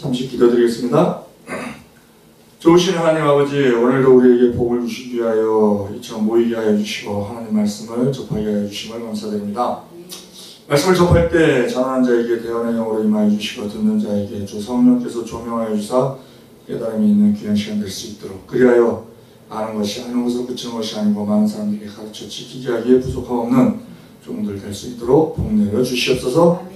잠시 기도드리겠습니다. 좋으신 하나님 아버지, 오늘도 우리에게 복을 주시기 위하여 이처럼 모이게 하여 주시고 하나님 말씀을 접하게 하여 주심을 감사드립니다. 말씀을 접할 때 전하는 자에게 대언의 영으로 임하여 주시고 듣는 자에게 주 성령께서 조명하여 주사 깨달음이 있는 귀한 시간 될 수 있도록, 그리하여 아는 것이 아는 것으로 그치는 것이 아니고 많은 사람들에게 가르쳐 지키게 하기에 부족함 없는 종들 될 수 있도록 복 내려 주시옵소서.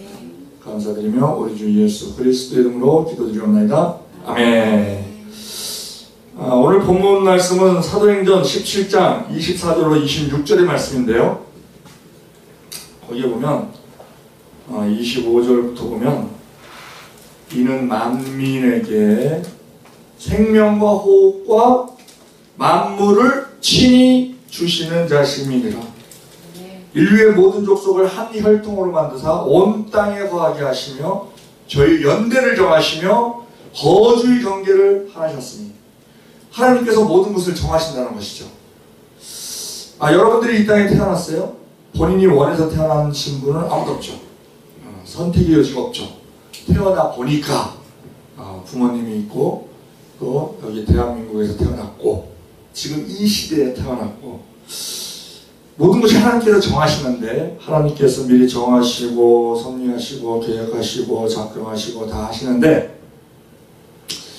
감사드리며 우리 주 예수 그리스도의 이름으로 기도드리옵나이다. 아멘. 오늘 본문 말씀은 사도행전 17장 24절로 26절의 말씀인데요. 거기에 보면 25절부터 보면 이는 만민에게 생명과 호흡과 만물을 친히 주시는 자심이니라. 인류의 모든 족속을 한 혈통으로 만드사 온 땅에 거하게 하시며 저희 연대를 정하시며 거주의 경계를 하셨으니, 하나님께서 모든 것을 정하신다는 것이죠. 여러분들이 이 땅에 태어났어요. 본인이 원해서 태어나신 분은 아무도 없죠. 선택의 여지가 없죠. 태어나 보니까 부모님이 있고 또 여기 대한민국에서 태어났고 지금 이 시대에 태어났고, 모든 것이 하나님께서 정하시는데, 하나님께서 미리 정하시고 섭리하시고 계획하시고 작정하시고 다 하시는데,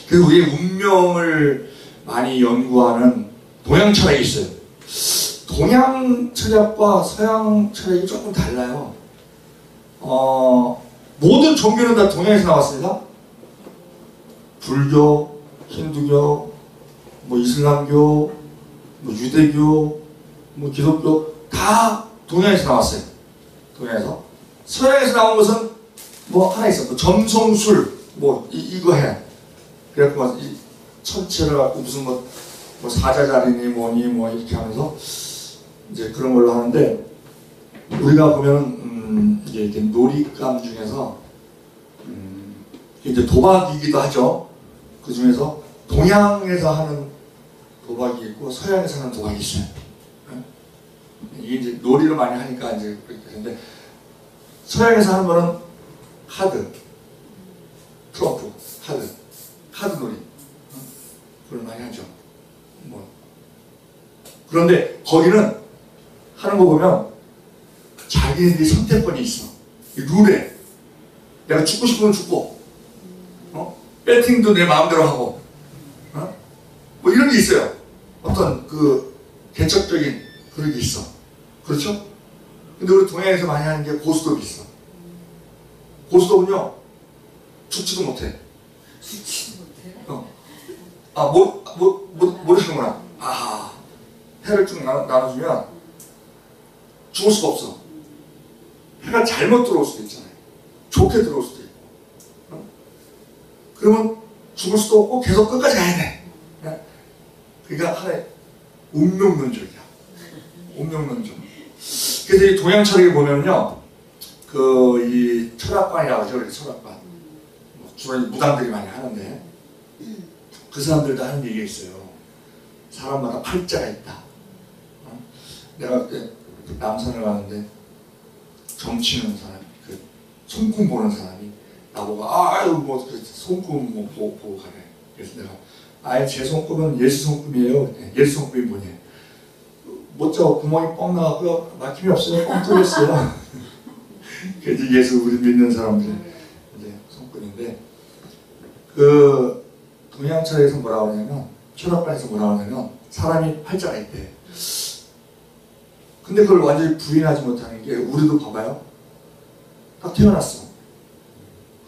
그래서 우리의 운명을 많이 연구하는 동양 철학이 있어요. 동양 철학과 서양 철학이 조금 달라요. 모든 종교는 다 동양에서 나왔습니다. 불교, 힌두교, 이슬람교, 유대교, 기독교 다 동양에서 나왔어요. 동양에서. 서양에서 나온 것은 하나 있어. 점성술 이거 해. 그래갖고 이 천체를 갖고 무슨 사자자리니 뭐니 이렇게 하면서 이제 그런 걸로 하는데, 우리가 보면 이게 놀잇감 중에서 이제 도박이기도 하죠. 그 중에서 동양에서 하는 도박이 있고 서양에서 하는 도박이 있어요. 이게 이제 놀이를 많이 하니까 이제 그렇게 되는데, 서양에서 하는 거는 카드, 트럼프, 카드 놀이, 그걸 많이 하죠. 그런데 거기는 하는 거 보면 자기네들이 선택권이 있어. 이 룰에 내가 죽고 싶으면 죽고, 배팅도 내 마음대로 하고, 이런 게 있어요. 어떤 개척적인 그런 게 있어. 그렇죠? 근데 우리 동양에서 많이 하는 게 고스톱이 있어. 고스톱은요, 죽지도 못해. 죽지도 못해? 모르시는구나. 해를 쭉 나눠주면 죽을 수가 없어. 해가 잘못 들어올 수도 있잖아요. 좋게 들어올 수도 있고. 그러면 죽을 수도 없고 계속 끝까지 가야 돼. 그러니까 하나의 운명론적이야. 운명론적. 그래서 이 동양 철학에 보면요, 이 철학관이라고 하죠. 철학관. 주로 무당들이 많이 하는데, 그 사람들도 하는 얘기가 있어요. 사람마다 팔자가 있다. 내가 남산을 가는데 점치는 사람이, 손금 보는 사람이 나보고 손금 보고 가래. 그래서 내가 제 손금은 예수 손금이에요. 예수 손금이 뭐냐? 못 자고 구멍이 뻥 나가고 막힘이 없어요. 뻥 뚫렸어요. 그래서 예수 우리 믿는 사람들 이제 손금인데, 동양 철학에서 뭐라고 하냐면, 철학관에서 뭐라고 하냐면 사람이 팔자가 있대. 근데 그걸 완전히 부인하지 못하는 게, 우리도 봐봐요. 딱 태어났어.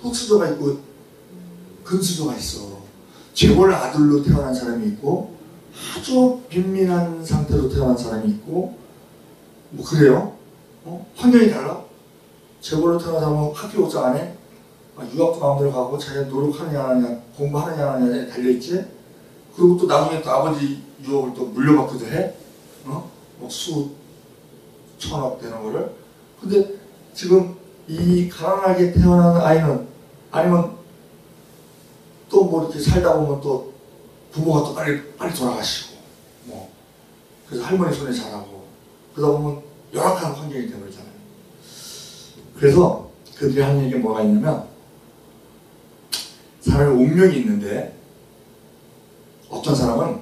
흑수저가 있고 금수저가 있어. 재벌 아들로 태어난 사람이 있고 아주 빈민한 상태로 태어난 사람이 있고 그래요. 환경이 달라. 재벌로 태어난 사람은 학교 옥상 안에 유학도 마음대로 가고 자기가 노력하느냐 안 하느냐, 공부하느냐 안 하느냐에 달려있지. 그리고 또 나중에 또 아버지 유업을 또 물려받기도 해. 수천억 되는 거를. 근데 지금 이 가난하게 태어난 아이는, 아니면 또 이렇게 살다 보면 또 부모가 또 빨리 돌아가시고, 그래서 할머니 손에 자라고, 그러다 보면 열악한 환경이 되버리잖아요. 그래서 그들이 하는 얘기가 뭐가 있냐면, 사람의 운명이 있는데 어떤 사람은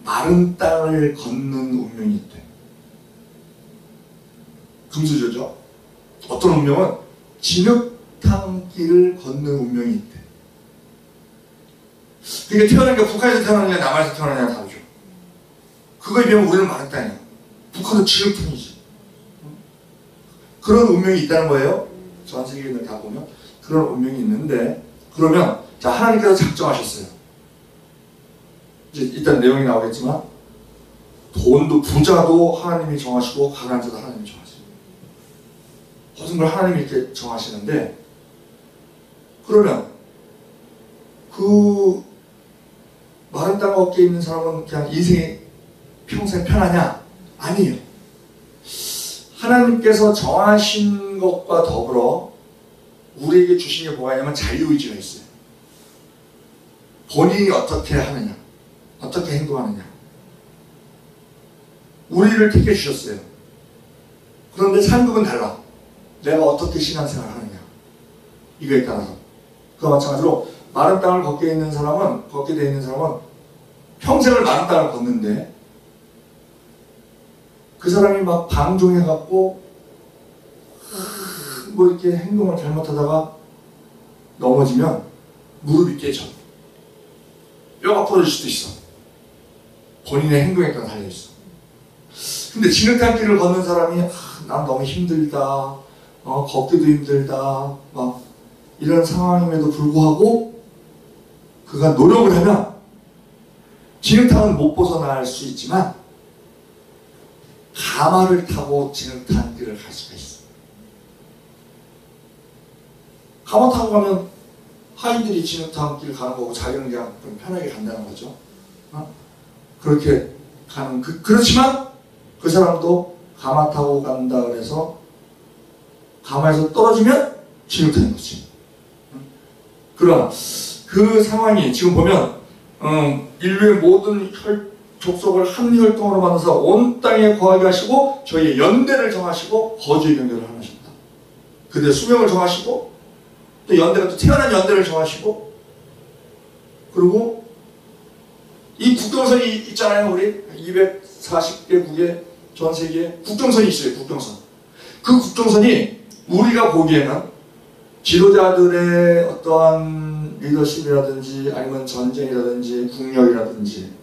마른 땅을 걷는 운명이 있대. 금수저죠. 어떤 운명은 진흙탕길을 걷는 운명이 있대. 그러니까 태어난 게 북한에서 태어나느냐 남한에서 태어나느냐 다르죠. 그거에 비하면 우리는 마른 땅이야. 북한은 진흙탕이지. 그런 운명이 있다는 거예요. 전 세계인을 다 보면 그런 운명이 있는데, 그러면 자, 하나님께서 작정하셨어요. 이제 일단 내용이 나오겠지만 돈도 부자도 하나님이 정하시고 가난한 자도 하나님이 정하시고 모든 걸 하나님이 이렇게 정하시는데, 그러면 그 마른 땅 어깨에 있는 사람은 그냥 인생이 평생 편하냐? 아니에요. 하나님께서 정하신 것과 더불어 우리에게 주신 게 뭐가 있냐면 자유의지가 있어요. 본인이 어떻게 하느냐, 어떻게 행동하느냐. 우리를 택해 주셨어요. 그런데 상급은 달라. 내가 어떻게 신앙생활을 하느냐, 이거에 따라서. 그와 마찬가지로 마른 땅을 걷게 되어 있는 사람은 평생을 마른 땅을 걷는데, 그 사람이 막 방종해갖고 뭐 이렇게 행동을 잘못하다가 넘어지면 무릎이 깨져. 뼈가 부러질 수도 있어. 본인의 행동에 따라 달려있어. 근데 진흙탕길을 걷는 사람이 난 너무 힘들다, 걷기도 힘들다, 막 이런 상황임에도 불구하고 그가 노력을 하면 진흙탕은 못 벗어날 수 있지만 가마를 타고 진흙탕길을 갈 수가 있어. 가마 타고 가면 하인들이 진흙탕길 가는 거고 자기는 그냥 좀 편하게 간다는 거죠. 그렇게 가는 그렇지만 그 사람도 가마 타고 간다 그래서 가마에서 떨어지면 진흙탕인 거지. 그러나 그 상황이 지금 보면 인류의 모든 족속을 한 혈통으로 만드사 온 땅에 거하게 하시고 저희의 연대를 정하시고 거주의 경계를 하셨다. 그들의 수명을 정하시고 또 연대가 또 태어난 연대를 정하시고, 그리고 이 국경선이 있잖아요. 우리 240개국의 전 세계에 국경선이 있어요. 국경선. 그 국경선이 우리가 보기에는 지도자들의 어떠한 리더십이라든지 아니면 전쟁이라든지 국력이라든지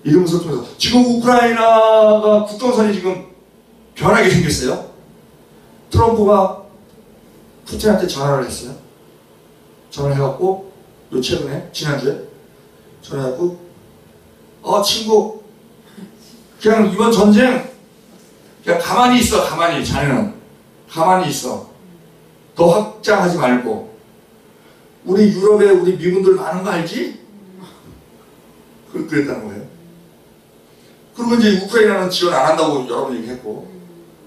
이런 것을 통해서 지금 우크라이나가 국경선이 지금 변하게 생겼어요. 트럼프가 푸틴한테 전화를 했어요. 전화를 해갖고 요 최근에 지난주에 전화해갖고 친구 그냥 이번 전쟁 그냥 가만히 있어. 가만히. 자네는 가만히 있어. 더 확장하지 말고. 우리 유럽에 우리 미군들 많은 거 알지? 그랬다는 거예요. 그리고 이제 우크라이나는 지원 안 한다고 여러 번 얘기했고,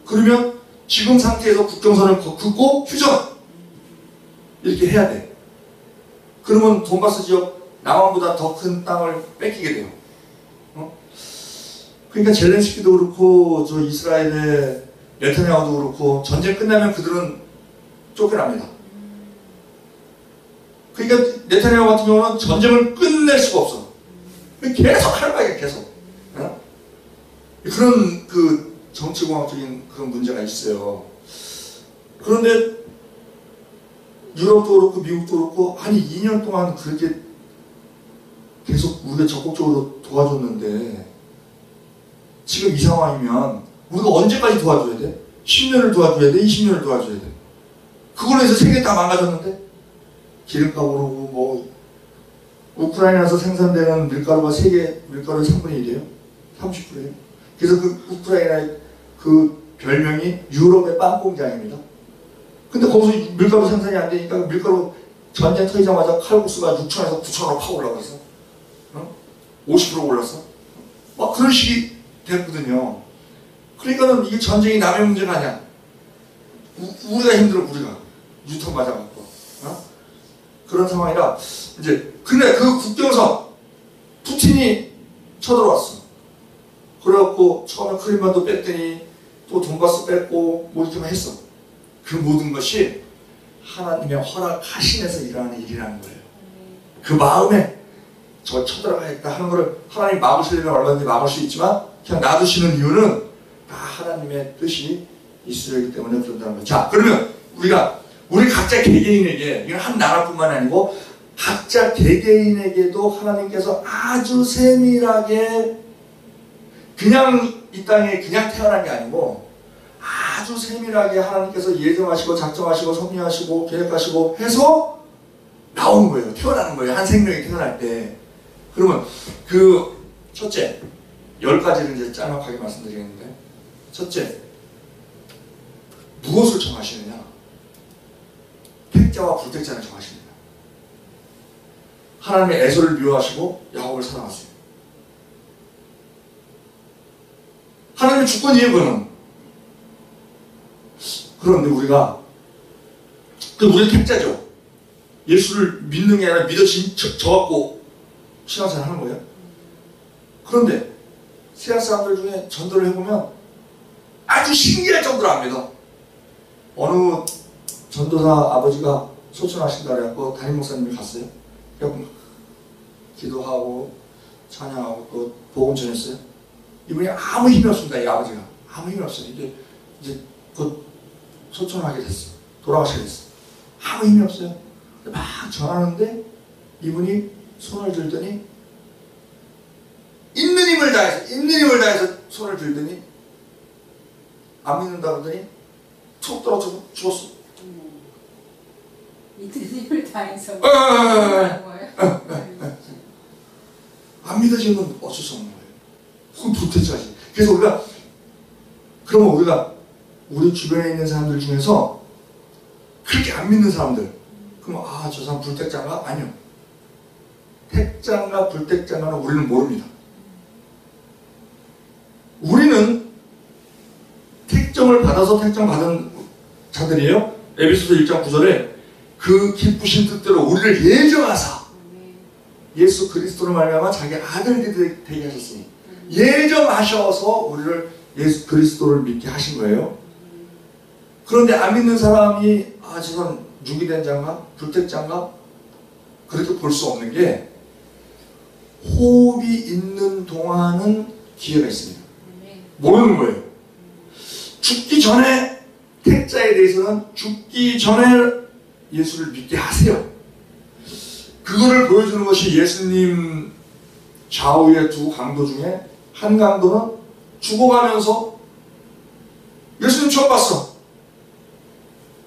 그러면 지금 상태에서 국경선을 긋고 휴전 이렇게 해야 돼. 그러면 돈바스 지역 남한보다 더 큰 땅을 뺏기게 돼요. 그러니까 젤렌스키도 그렇고 저 이스라엘의 네타냐후도 그렇고 전쟁 끝나면 그들은 쫓겨납니다. 그러니까 네타냐후 같은 경우는 전쟁을 끝낼 수가 없어. 계속 하는 거야, 계속. 그런 그 정치공학적인 그런 문제가 있어요. 그런데 유럽도 그렇고 미국도 그렇고 한 2년 동안 그렇게 계속 우리가 적극적으로 도와줬는데, 지금 이 상황이면 우리가 언제까지 도와줘야 돼? 10년을 도와줘야 돼? 20년을 도와줘야 돼? 그걸로 해서 세계 다 망가졌는데? 기름값 오르고 뭐 우크라이나에서 생산되는 밀가루가 세계 밀가루의 3분의 1이에요. 30%예요. 그래서 그 우크라이나의 그 별명이 유럽의 빵 공장입니다. 근데 거기서 밀가루 생산이 안 되니까 밀가루 전쟁 터지자마자 칼국수가 6,000에서 9,000으로 팍 올라갔어. 50% 올랐어. 막 그런 식이 됐거든요. 그러니까는 이게 전쟁이 남의 문제가 아니야. 우리가 힘들어, 우리가. 유턴 맞아갖고. 그런 상황이라, 이제, 근데 그 국경선, 푸틴이 쳐들어왔어. 그래갖고, 처음에 크림반도 뺐더니, 또 돈바스 뺐고, 뭐 이렇게만 했어. 그 모든 것이 하나님의 허락하심에서 일어나는 일이라는 거예요. 그 마음에 저 쳐들어가겠다 하는 거를 하나님 막으시려면 얼마든지 막을 수 있지만 그냥 놔두시는 이유는 다 하나님의 뜻이 있으기 때문에 그런다는 거예요. 자, 그러면 우리 각자 개개인에게, 이건 한 나라뿐만 아니고 각자 개개인에게도 하나님께서 아주 세밀하게 그냥 이 땅에 그냥 태어난 게 아니고 아주 세밀하게 하나님께서 예정하시고 작정하시고 섭리하시고 계획하시고 해서 나오는 거예요. 태어나는 거예요. 한 생명이 태어날 때. 그러면 그 첫째, 10가지를 이제 짤막하게 말씀드리겠는데, 첫째, 무엇을 정하시느냐? 택자와 불택자를 정하십니다. 하나님의 에서를 미워하시고 야곱을 사랑하세요. 하나님의 주권이에요, 그거는. 그런데 우리가 택자죠. 예수를 믿는 게 아니라 믿어진 저 갖고 신앙생활 하는 거예요. 그런데 세상 사람들 중에 전도를 해보면 아주 신기할 정도로 안 믿어. 어느 전도사 아버지가 소천하신다 그래갖고 담임 목사님이 갔어요. 그래갖고 기도하고 찬양하고 또 복음 전했어요. 이분이 아무 힘이 없습니다. 이 아버지가 아무 힘이 없어요. 이제 곧 소천하게 됐어. 돌아가시게 됐어. 아무 힘이 없어요. 막 전하는데 이분이 손을 들더니 있는 힘을 다해서 손을 들더니 안 믿는다 그러더니 툭 떨어져서 죽었어. 있는 힘을 다해서 안 믿어지면 어쩔 수 없는 거예요. 그건 불태자지. 그래서 우리가 우리 주변에 있는 사람들 중에서 그렇게 안 믿는 사람들, 그럼 저 사람 불택자인가? 아니요. 택자인가 불택자인가는 우리는 모릅니다. 우리는 택정을 받아서 택정받은 자들이에요. 에베소서 1장 9절에 그 기쁘신 뜻대로 우리를 예정하사 예수 그리스도로 말미암아 자기 아들들이 되게 하셨으니 예정하셔서 우리를 예수 그리스도를 믿게 하신 거예요. 그런데 안 믿는 사람이 저 사람 유기된 자인가? 불택자인가? 그렇게 볼 수 없는 게 호흡이 있는 동안은 기회가 있습니다. 모르는 거예요. 죽기 전에 택자에 대해서는 죽기 전에 예수를 믿게 하세요. 그거를 보여주는 것이 예수님 좌우의 두 강도 중에 한 강도는 죽어가면서 예수님 처음 봤어.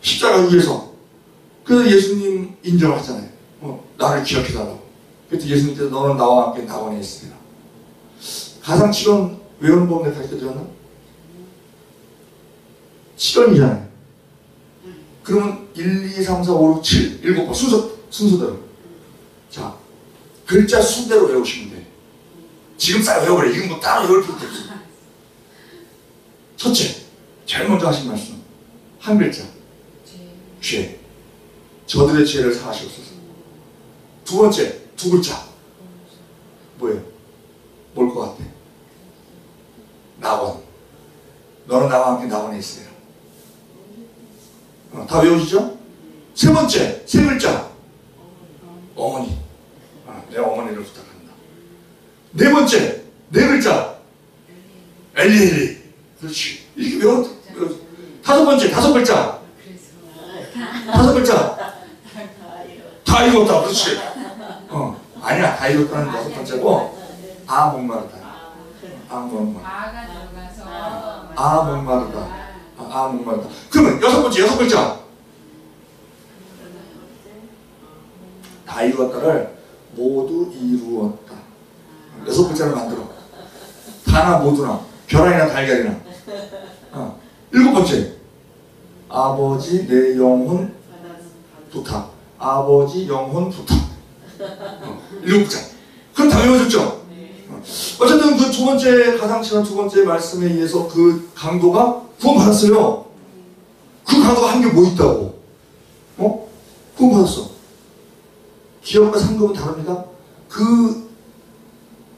십자가 위에서. 그래서 예수님 인정하잖아요. 나를 기억해달라고. 그래서 예수님께서 너는 나와 함께 낙원에 있으리라. 가상치론 외우는 법 내가 가르쳐드렸나? 치론이잖아요. 그러면 1, 2, 3, 4, 5, 6, 7, 7번 순서대로. 자, 글자 수대로 외우시면 돼요. 지금 싹 외워버려. 이건 뭐 따로 외울 필요도 없어. 첫째, 제일 먼저 하신 말씀. 한 글자. 죄. 저들의 죄를 사하시옵소서. 두 번째, 두 글자. 뭐예요? 뭘 것 같아? 낙원. 너는 나와 함께 낙원에 있으리라. 다 외우시죠? 세 번째, 세 글자. 어머니. 내 어머니를 부탁한다. 네 번째, 네 글자. 엘리엘리. 그렇지. 이렇게 외워. 다섯 번째, 다섯 글자. 다섯 글자. 다 읽었다. 그렇지. 아니야. 다 읽었다는 여섯 번째고, 목마르다. 목마르다. 목마르다. 그러면 여섯 번째, 여섯 글자. 다 이루었다를 모두 이루었다. 여섯 글자를 만들어. 다나 모두나, 벼랑이나 달걀이나. 일곱 번째. 아버지 내 영혼 부탁. 아버지 영혼 부탁. 일곱 글자. 그럼 다 외워졌죠? 어쨌든 그 두 번째 가상치는 두 번째 말씀에 의해서 그 강도가 구원받았어요. 그 강도가 한 게 뭐 있다고? 구원받았어. 기업과 상급은 다릅니다.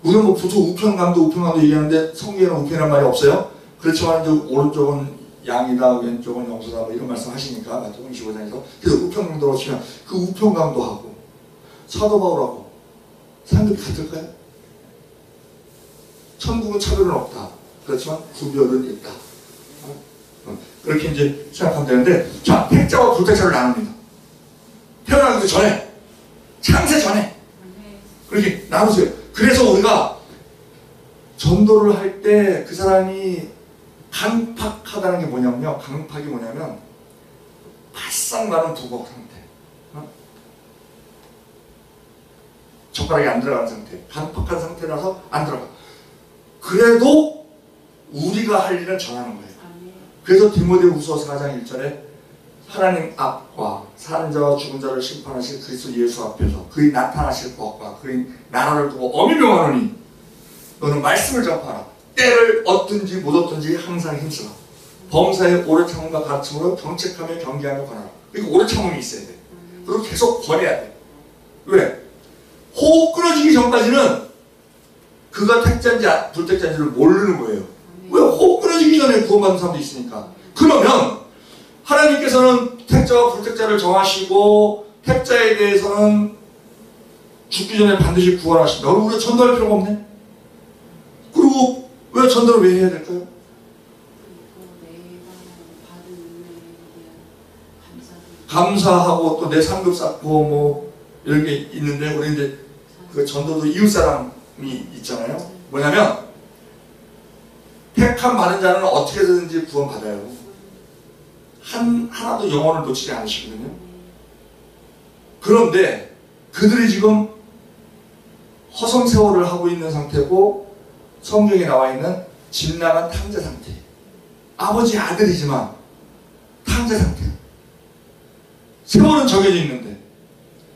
우리가 뭐 보통 우편강도 얘기하는데 성경에는 우편이라는 말이 없어요. 그렇지만 이제 오른쪽은 양이다 왼쪽은 용서다 뭐 이런 말씀 하시니까 마태복음 25장에서 그래서 우평강도로 치면 그 우평강도하고 사도 바울하고 상급이 같을까요? 천국은 차별은 없다. 그렇지만 구별은 있다. 그렇게 이제 생각하면 되는데, 자, 택자와 불택자를 나눕니다. 태어나기도 전에, 창세 전에 그렇게 나누세요. 그래서 우리가 전도를 할 때 그 사람이 강팍하다는 게 뭐냐면요. 강팍이 뭐냐면 바싹 마른 부엌 상태. 젓가락이 안 들어가는 상태. 강팍한 상태라서 안 들어가. 그래도 우리가 할 일은 전하는 거예요. 그래서 디모데후서 4장 1절에 하나님 앞과 사는 자와 죽은 자를 심판하실 그리스도 예수 앞에서 그의 나타나실 것과 그의 나라를 두고 엄히 명하노니 너는 말씀을 전파하라. 때를 얻든지 못 얻든지 항상 힘쓰라. 범사의 오래 참음과 가르침으로 정책하며 경계하며 권하라. 그러니까 오래 참음이 있어야 돼. 그리고 계속 권해야 돼. 왜? 호흡 끊어지기 전까지는 그가 택자인지 불택자인지를 모르는 거예요. 왜? 호흡 끊어지기 전에 구원받는 사람도 있으니까. 그러면 하나님께서는 택자와 불택자를 정하시고 택자에 대해서는 죽기 전에 반드시 구원하신다. 그럼 우리가 전도할 필요가 없네? 그리고 왜 전도를 왜 해야 될까요? 감사하고 또 내 상급 쌓고 뭐 이런 게 있는데, 우리 이제 그 전도도 이웃사람이 있잖아요. 뭐냐면 택함 받은 자는 어떻게든지 구원받아요. 하나도 영혼을 놓치지 않으시거든요. 그런데 그들이 지금 허송세월을 하고 있는 상태고 성경에 나와 있는 집 나간 탕자 상태. 아버지 아들이지만 탕자 상태. 세월은 정해져 있는데,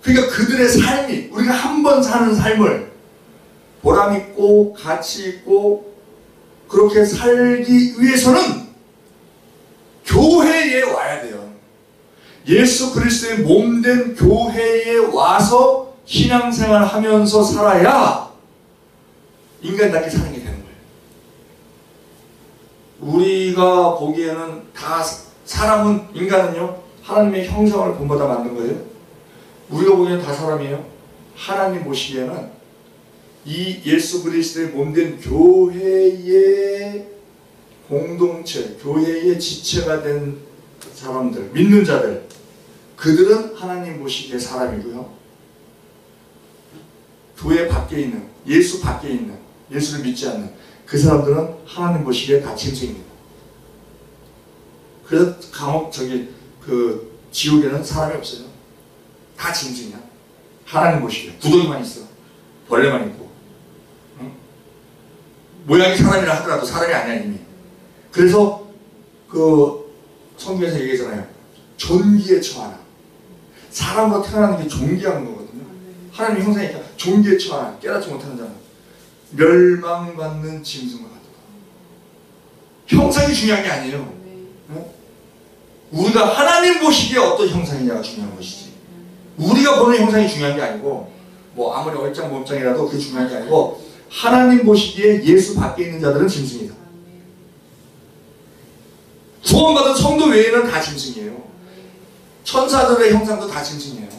그러니까 그들의 삶이, 우리가 한 번 사는 삶을 보람 있고 가치 있고 그렇게 살기 위해서는 교회에 와야 돼요. 예수 그리스도의 몸된 교회에 와서 신앙생활 하면서 살아야 인간답게 사는 게 되는 거예요. 우리가 보기에는 다, 사람은, 인간은요 하나님의 형상을 본받아 만든 거예요. 우리가 보기에는 다 사람이에요. 하나님 보시기에는 이 예수 그리스도의 몸된 교회의 공동체, 교회의 지체가 된 사람들, 믿는 자들, 그들은 하나님 보시기에 사람이고요. 교회 밖에 있는, 예수 밖에 있는, 예수를 믿지 않는 그 사람들은 하나님 보시기에 다 짐승입니다. 그래서 지옥에는 사람이 없어요. 다 짐승이야. 하나님 보시기에 구덩이만 있어. 벌레만 있고. 응? 모양이 사람이라 하더라도 사람이 아니야 이미. 그래서 그 성경에서 얘기하잖아요. 존귀에 처하나. 사람으로 태어나는 게 존귀한 거거든요. 하나님 형상이니까 존귀에 처하나. 깨닫지 못하는 자는 멸망받는 짐승과 같다. 형상이 중요한 게 아니에요. 응? 우리가 하나님 보시기에 어떤 형상이냐가 중요한 것이지. 우리가 보는 형상이 중요한 게 아니고, 뭐 아무리 얼짱몸짱이라도 그게 중요한 게 아니고, 하나님 보시기에 예수 밖에 있는 자들은 짐승이다. 구원받은 성도 외에는 다 짐승이에요. 천사들의 형상도 다 짐승이에요.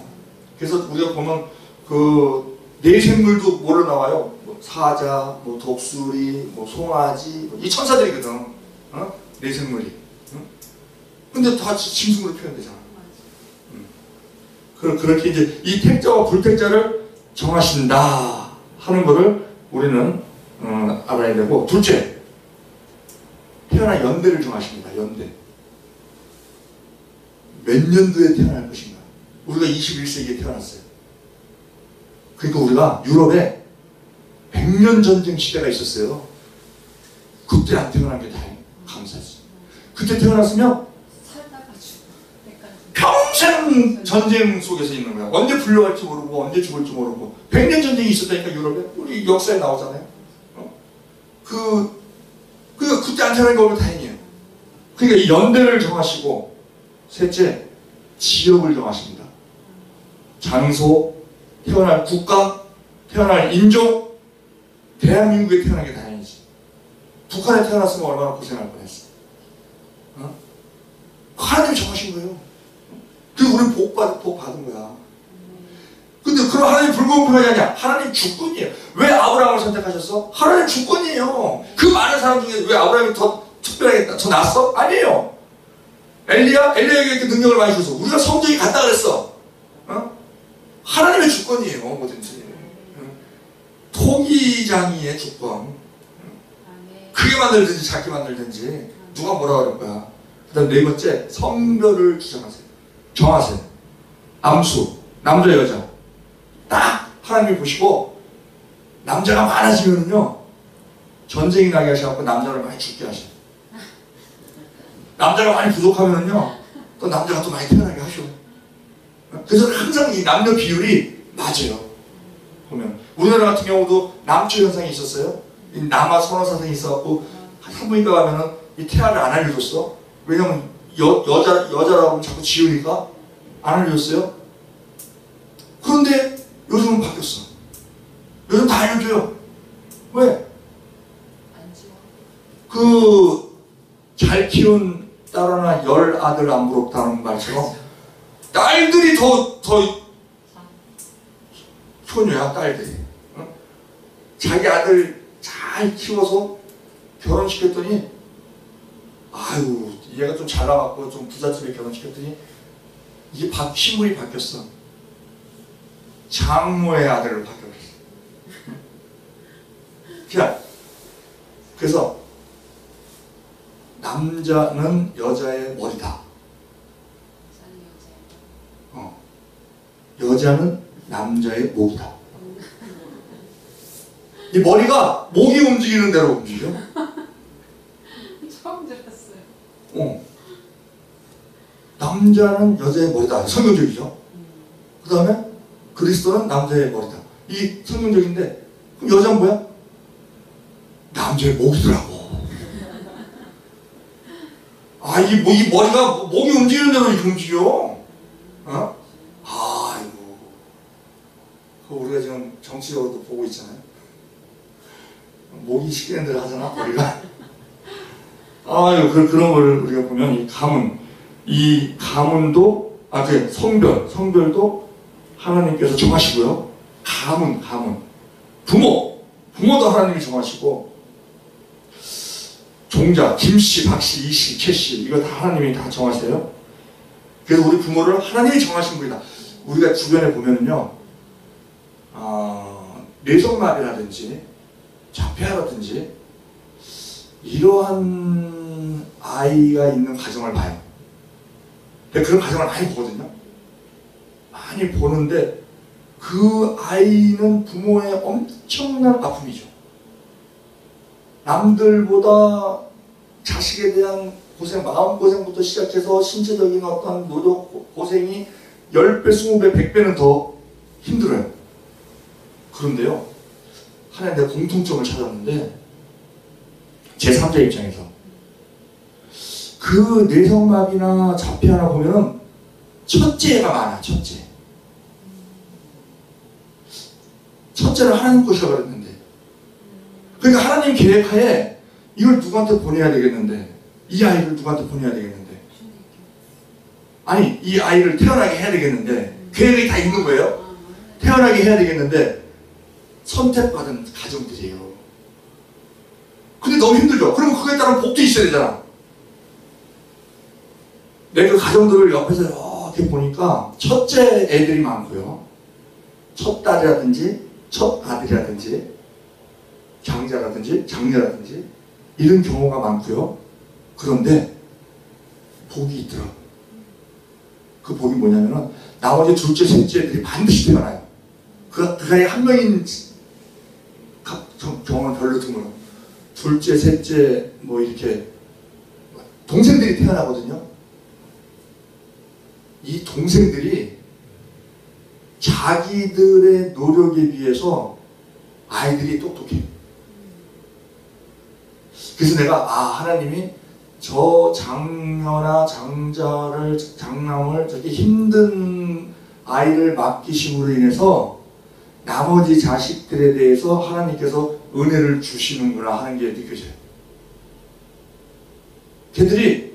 그래서 우리가 보면 그 내생물도 뭐로 나와요? 뭐 사자, 뭐 독수리, 뭐 송아지, 이 천사들이거든. 내생물이. 근데 다 짐승으로 표현되잖아. 그렇게 이제 이 택자와 불택자를 정하신다 하는 것을 우리는 알아야 되고, 둘째, 태어난 연대를 정하십니다. 연대. 몇 년도에 태어날 것인가. 우리가 21세기에 태어났어요. 그러니까 우리가 유럽에 100년 전쟁 시대가 있었어요. 그때 안 태어난 게 다행이에요. 감사했어요. 그때 태어났으면 평생 전쟁 속에서 있는 거야. 언제 불려갈지 모르고 언제 죽을지 모르고. 100년 전쟁이 있었다니까 유럽에. 우리 역사에 나오잖아요. 그때 안 태어난 거 오면 다행이에요. 그러니까 이 연대를 정하시고, 셋째, 지역을 정하십니다. 장소, 태어날 국가, 태어날 인종. 대한민국에 태어난 게 다행이지. 북한에 태어났으면 얼마나 고생할 뻔했어. 하나님이 정하신 거예요. 그래서 우리는 복 받은 거야. 근데 그럼 하나님 불공평하지 않냐? 하나님 주권이에요. 왜 아브라함을 선택하셨어? 하나님 주권이에요. 그 많은 사람 중에 왜 아브라함이 더 특별하게 더 낫어? 아니에요. 엘리야에게 이렇게 능력을 많이 줘서 우리가 성경이 같다 그랬어. 어? 하나님의 주권이에요. 뭐든지. 토기장이의 주권. 크게 만들든지 작게 만들든지 누가 뭐라 그럴 거야. 그 다음 네 번째, 성별을 주장하세요. 정하세요. 암수, 남자 여자 딱 하나님이 보시고 남자가 많아지면은요 전쟁이 나게 하셔갖고 남자를 많이 죽게 하셔요. 남자가 많이 부족하면은요 또 남자가 또 많이 태어나게 하셔. 그래서 항상 이 남녀 비율이 맞아요. 보면 우리나라 같은 경우도 남초 현상이 있었어요. 이 남아 선호 사상이 있어갖고 산부인과 가면은 이 태아를 안 알려줬어. 왜냐면 여자라고 자꾸 지우니까 안 알려줬어요. 그런데 요즘은 바뀌었어. 요즘 다 알려줘요. 왜? 잘 키운 딸 하나 열 아들 안 부럽다는 말처럼 딸들이 더 효녀야. 딸들이. 응? 자기 아들 잘 키워서 결혼시켰더니 아유 얘가 좀 잘 나갔고 좀 부잣집에 결혼시켰더니 이게 신분이 바뀌었어. 장모의 아들을 바뀌었어. 그래서 남자는 여자의 머리다. 여자는 남자의 목이다. 이 머리가 목이 움직이는 대로 움직여. 처음 들었어요. 남자는 여자의 머리다. 성경적이죠. 그 다음에 그리스도는 남자의 머리다. 이 성경적인데 그럼 여자는 뭐야? 남자의 목이더라고. 이 머리가 목이 움직이는 대로 이렇게 움직여. 어? 아이고. 우리가 지금 정치적으로도 보고 있잖아요. 목이 시키는 대로 하잖아, 머리가. 그런 걸 우리가 보면 이 가문도, 성별도 하나님께서 정하시고요. 가문. 부모도 하나님이 정하시고, 종자, 김씨, 박씨, 이씨, 최씨, 이거 다 하나님이 다 정하세요. 그래서 우리 부모를 하나님이 정하신 분이다. 우리가 주변에 보면은요, 뇌성마비라든지, 자폐아라든지, 이러한 아이가 있는 가정을 봐요. 그런 가정을 많이 보거든요. 많이 보는데 그 아이는 부모의 엄청난 아픔이죠. 남들보다 자식에 대한 고생, 마음고생부터 시작해서 신체적인 어떤 노력, 고생이 10배, 20배, 100배는 더 힘들어요. 그런데요, 하나의 내가 공통점을 찾았는데, 제3자 입장에서 그 뇌성마비나 자폐아나 보면은 첫째가 많아. 첫째는 하나님 것이라고 그랬는데, 그러니까 하나님 계획하에 이걸 누구한테 보내야 되겠는데, 이 아이를 누구한테 보내야 되겠는데, 아니 이 아이를 태어나게 해야 되겠는데, 계획이 다 있는 거예요. 태어나게 해야 되겠는데 선택받은 가정들이에요. 근데 너무 힘들죠. 그러면 그거에 따른 복도 있어야 되잖아. 내가 그 가정들을 옆에서 이렇게 보니까 첫째 애들이 많고요. 첫 딸이라든지 첫 아들이라든지 장자라든지 장녀라든지 이런 경우가 많고요. 그런데 복이 있더라고. 그 복이 뭐냐면은 나머지 둘째, 셋째 애들이 반드시 태어나요. 그 안에 한 명인 경우는 별로 드물어. 둘째, 셋째 이렇게 동생들이 태어나거든요. 이 동생들이 자기들의 노력에 비해서 아이들이 똑똑해. 그래서 내가 하나님이 저 장녀나 장남을 저렇게 힘든 아이를 맡기심으로 인해서 나머지 자식들에 대해서 하나님께서 은혜를 주시는구나 하는 게 느껴져요. 걔들이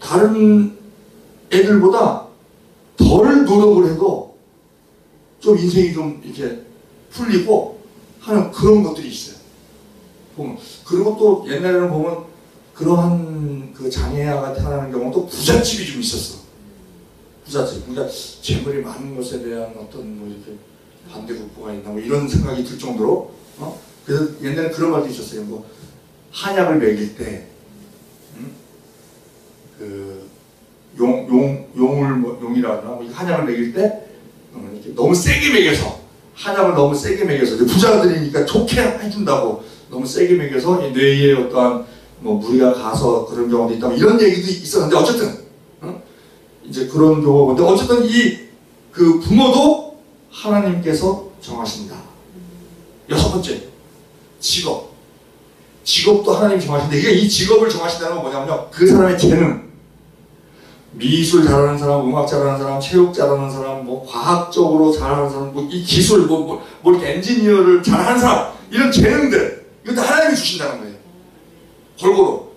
다른 애들보다 덜 노력을 해도 좀 인생이 좀 이렇게 풀리고 하는 그런 것들이 있어요. 보면. 그리고 또 옛날에는 보면 그러한 그 장애아가 태어나는 경우는 또 부잣집이 좀 있었어. 부잣집. 그러니까 재물이 많은 것에 대한 어떤 뭐 이렇게 반대국부가 있나 뭐 이런 생각이 들 정도로 그래서 옛날에 그런 말도 있었어요. 뭐 한약을 먹일 때 그 용을 뭐 용이라 하나 한약을 먹일 때 이렇게 너무 세게 먹여서 한약을 너무 세게 먹여서 부자들이니까 좋게 해준다고 너무 세게 먹여서 이 뇌에 어떠한 뭐 무리가 가서 그런 경우도 있다 이런 얘기도 있었는데 어쨌든 이제 그런 경우가 뭔데 어쨌든 이 그 부모도 하나님께서 정하신다. 여섯 번째 직업. 직업도 하나님이 정하신다. 이게 이 직업을 정하신다는 건 뭐냐면요. 그 사람의 재능. 미술 잘하는 사람, 음악 잘하는 사람, 체육 잘하는 사람, 뭐 과학적으로 잘하는 사람, 뭐 이 기술, 뭐 이렇게 엔지니어를 잘하는 사람, 이런 재능들, 이건 다 하나님이 주신다는 거예요. 골고루.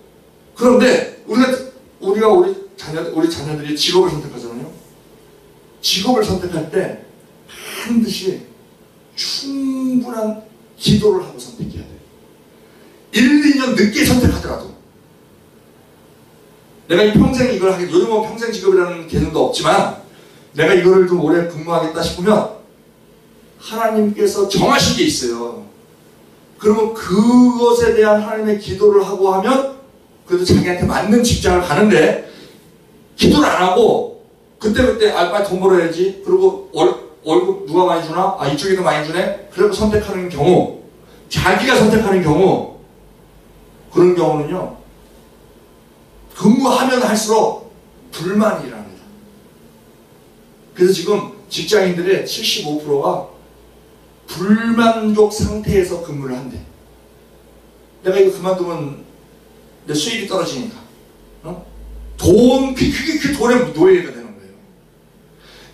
그런데 우리 자녀들이 직업을 선택하잖아요. 직업을 선택할 때 반드시 충분한 기도를 하고 선택해야 돼요. 1, 2년 늦게 선택하더라도 내가 이 평생 이걸 하겠다. 요즘은 평생 직업이라는 개념도 없지만 내가 이거를 좀 오래 근무하겠다 싶으면 하나님께서 정하신 게 있어요. 그러면 그것에 대한 하나님의 기도를 하고 하면 그래도 자기한테 맞는 직장을 가는데 기도를 안 하고 그때그때 빨리 돈 벌어야지. 그리고 월급 누가 많이 주나? 이쪽이 더 많이 주네? 그래서 선택하는 경우 자기가 선택하는 경우 그런 경우는요 근무하면 할수록 불만이 일어납니다. 그래서 지금 직장인들의 75%가 불만족 상태에서 근무를 한대. 내가 이거 그만두면 내 수입이 떨어지니까. 그게 돈의 노예가 되는 거예요.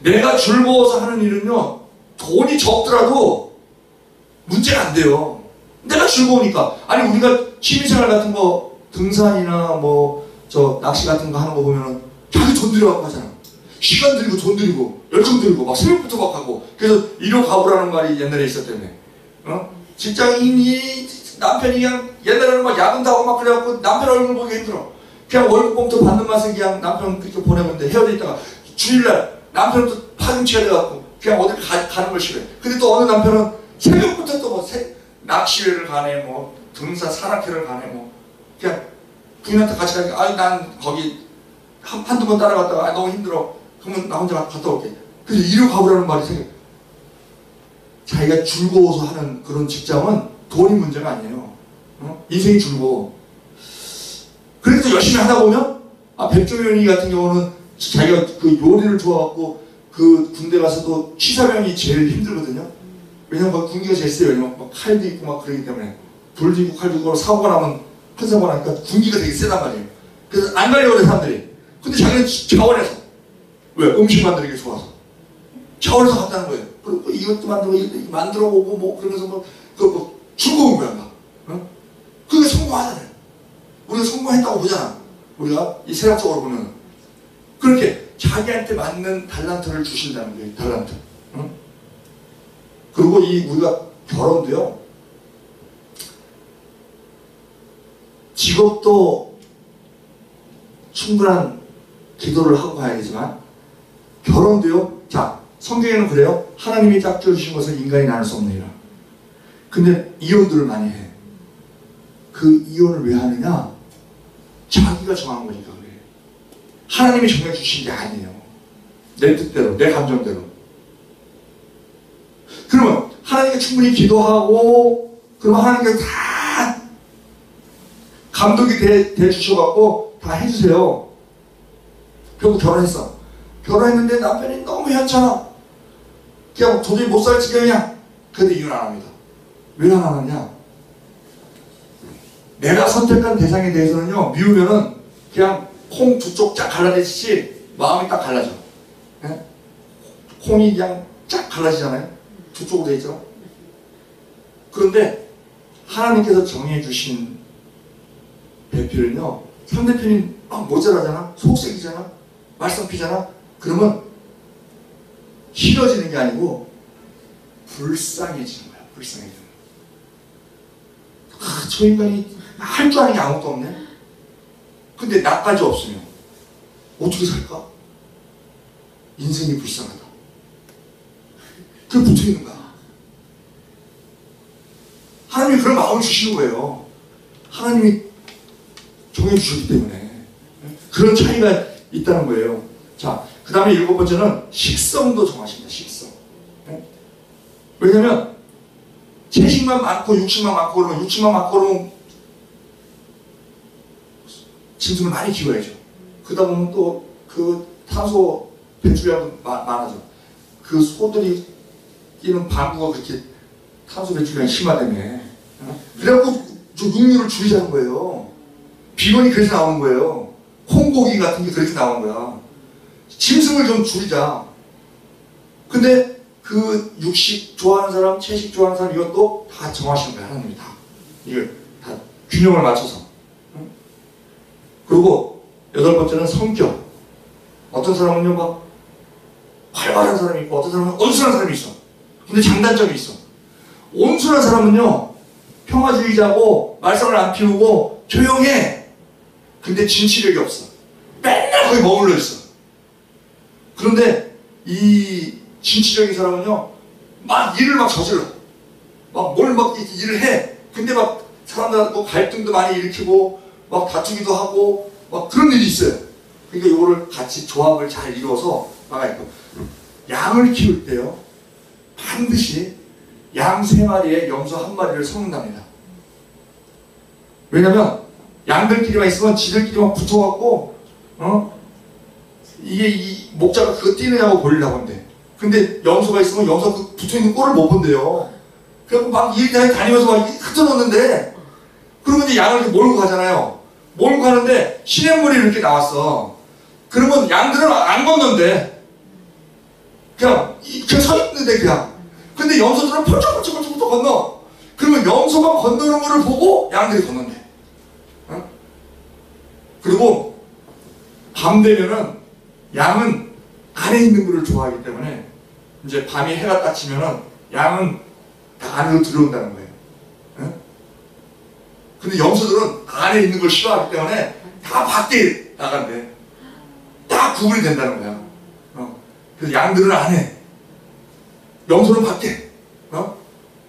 내가 즐거워서 하는 일은요, 돈이 적더라도 문제가 안 돼요. 내가 즐거우니까. 아니, 우리가 취미생활 같은 거, 등산이나 낚시 같은 거 하는 거 보면은 자기 돈 들여갖고 하잖아. 시간 들이고 돈 들이고 열정 들이고 막 새벽부터 막 하고. 그래서 이로 가보라는 말이 옛날에 있었다며. 직장인이 남편이 그냥 옛날에는 막 야근도 하고 막 그래갖고 남편 얼굴 보기 힘들어. 그냥 월급 봉투 받는 맛에 그냥 남편 그렇게 보내고 있는데 헤어져 있다가 주일날 남편도 파김치가 돼갖고 그냥 어디 가는 걸 싫어해. 근데 또 어느 남편은 새벽부터 또 낚시회를 가네, 등산 산악회를 가네, 그냥 부인한테 같이 가니까 난 거기 한두 번 따라갔다가 너무 힘들어. 그러면 나 혼자 갔다 올게. 그래서 이리로 가보라는 말이 생겨. 자기가 즐거워서 하는 그런 직장은 돈이 문제가 아니에요. 인생이 즐거워. 그래도 열심히 하다 보면 백종현이 같은 경우는 자기가 그 요리를 좋아하고 그 군대 가서도 취사병이 제일 힘들거든요. 왜냐면 군기가 제일 세요. 왜냐면 칼도 있고 막 그러기 때문에 불도 있고 칼도 있고 사고가 나면 큰 사고가 나니까 군기가 되게 세단 말이에요. 그래서 안 가려고 해 사람들이. 근데 자기는 차원에서 왜? 음식 만들기 좋아서 차원에서 한다는 거예요. 그리고 이것도 만들고 이것도 만들어 보고 그러면서 즐거운 거야 막. 그게 성공하잖아요. 우리가 성공했다고 보잖아. 우리가 이 세상적으로 보면 그렇게 자기한테 맞는 달란트를 주신다는 거예요. 달란트. 그리고 우리가 결혼도요. 직업도 충분한 기도를 하고 가야 되지만 결혼도요. 자, 성경에는 그래요. 하나님이 짝지어주신 것을 인간이 나눌 수 없느니라. 근데 이혼들을 많이 해. 그 이혼을 왜 하느냐? 자기가 정한 거니까 그래. 하나님이 정해주신 게 아니에요. 내 뜻대로, 내 감정대로. 그러면 하나님께 충분히 기도하고 그러면 하나님께 다 감독이 돼주셔갖고 다 해주세요. 결국 결혼했어. 결혼했는데 남편이 너무 현찮아. 그냥 도저히 못 살 지경이야. 그래도 이혼 안 합니다. 왜 안 하느냐? 내가 선택한 대상에 대해서는요, 미우면은 그냥 콩 두 쪽 쫙 갈라지듯이 마음이 딱 갈라져. 네? 콩이 그냥 쫙 갈라지잖아요. 두 쪽으로 돼 있죠. 그런데 하나님께서 정해주신 배필은요, 상대편이 막 모자라잖아, 속색이잖아, 말썽 피잖아. 그러면 싫어지는 게 아니고 불쌍해지는 거야. 불쌍해지는 거야. 저 인간이 할 줄 아는 게 아무것도 없네. 근데 나까지 없으면 어떻게 살까? 인생이 불쌍하다. 그게 붙어있는 거야. 하나님이 그런 마음을 주시는 거예요. 하나님이 정해주셨기 때문에 그런 차이가 있다는 거예요. 자, 그 다음에 7번째는 식성도 정하십니다. 식성. 왜냐면 채식만 많고 육식만 많고 그러면 육식만 많고 그러면 짐승을 많이 키워야죠. 그러다 보면 또 그 탄소 배출량도 많아져. 그 소들이 끼는 방구가 그렇게 탄소 배출량이 심하다며. 그래갖고 육류를 줄이자는 거예요. 비건이 그래서 나오는 거예요. 콩고기 같은 게 그렇게 나오는 거야. 짐승을 좀 줄이자. 근데 그 육식 좋아하는 사람, 채식 좋아하는 사람 이것도 다 정하시는 거야. 하나님이 다. 이걸 다 균형을 맞춰서. 그리고 8번째는 성격. 어떤 사람은요 막 활발한 사람이 있고 어떤 사람은 온순한 사람이 있어. 근데 장단점이 있어. 온순한 사람은요 평화주의자고 말썽을 안 피우고 조용해. 근데 진취력이 없어. 맨날 거기 머물러 있어. 그런데 이 진취적인 사람은요 막 일을 막 저질러. 막 뭘 막 일을 해. 근데 막 사람들하고 갈등도 많이 일으키고 막 다투기도 하고 막 그런 일이 있어요. 그러니까 이거를 같이 조합을 잘 이루어서 나가 있고, 양을 키울 때요 반드시 양 3마리에 염소 1마리를 섞는답니다. 왜냐면 양들끼리만 있으면 지들끼리만 붙어갖고 이게 이 목자가 그거 뛰느냐고 보려고 한대. 근데 염소가 있으면 염소가 그 붙어있는 꼴을 못 본대요. 그래갖고 막 일자리 다니면서 막 흩어놓는데, 그러면 이제 양을 이렇게 몰고 가잖아요. 몰고 가는데 시냇물이 이렇게 나왔어. 그러면 양들은 안 건넌대. 그냥 서 있는데 그냥. 근데 염소들은 펄쩍펄쩍 건너. 그러면 염소가 건너는 거를 보고 양들이 건넌대. 그리고 밤 되면은 양은 안에 있는 거를 좋아하기 때문에 이제 밤이 해가 딱 지면은 양은 다 안으로 들어온다는 거예요. 근데 염소들은 안에 있는 걸 싫어하기 때문에 다 밖에 나간대. 다 구분이 된다는 거야. 그래서 양들은 안에, 염소는 밖에.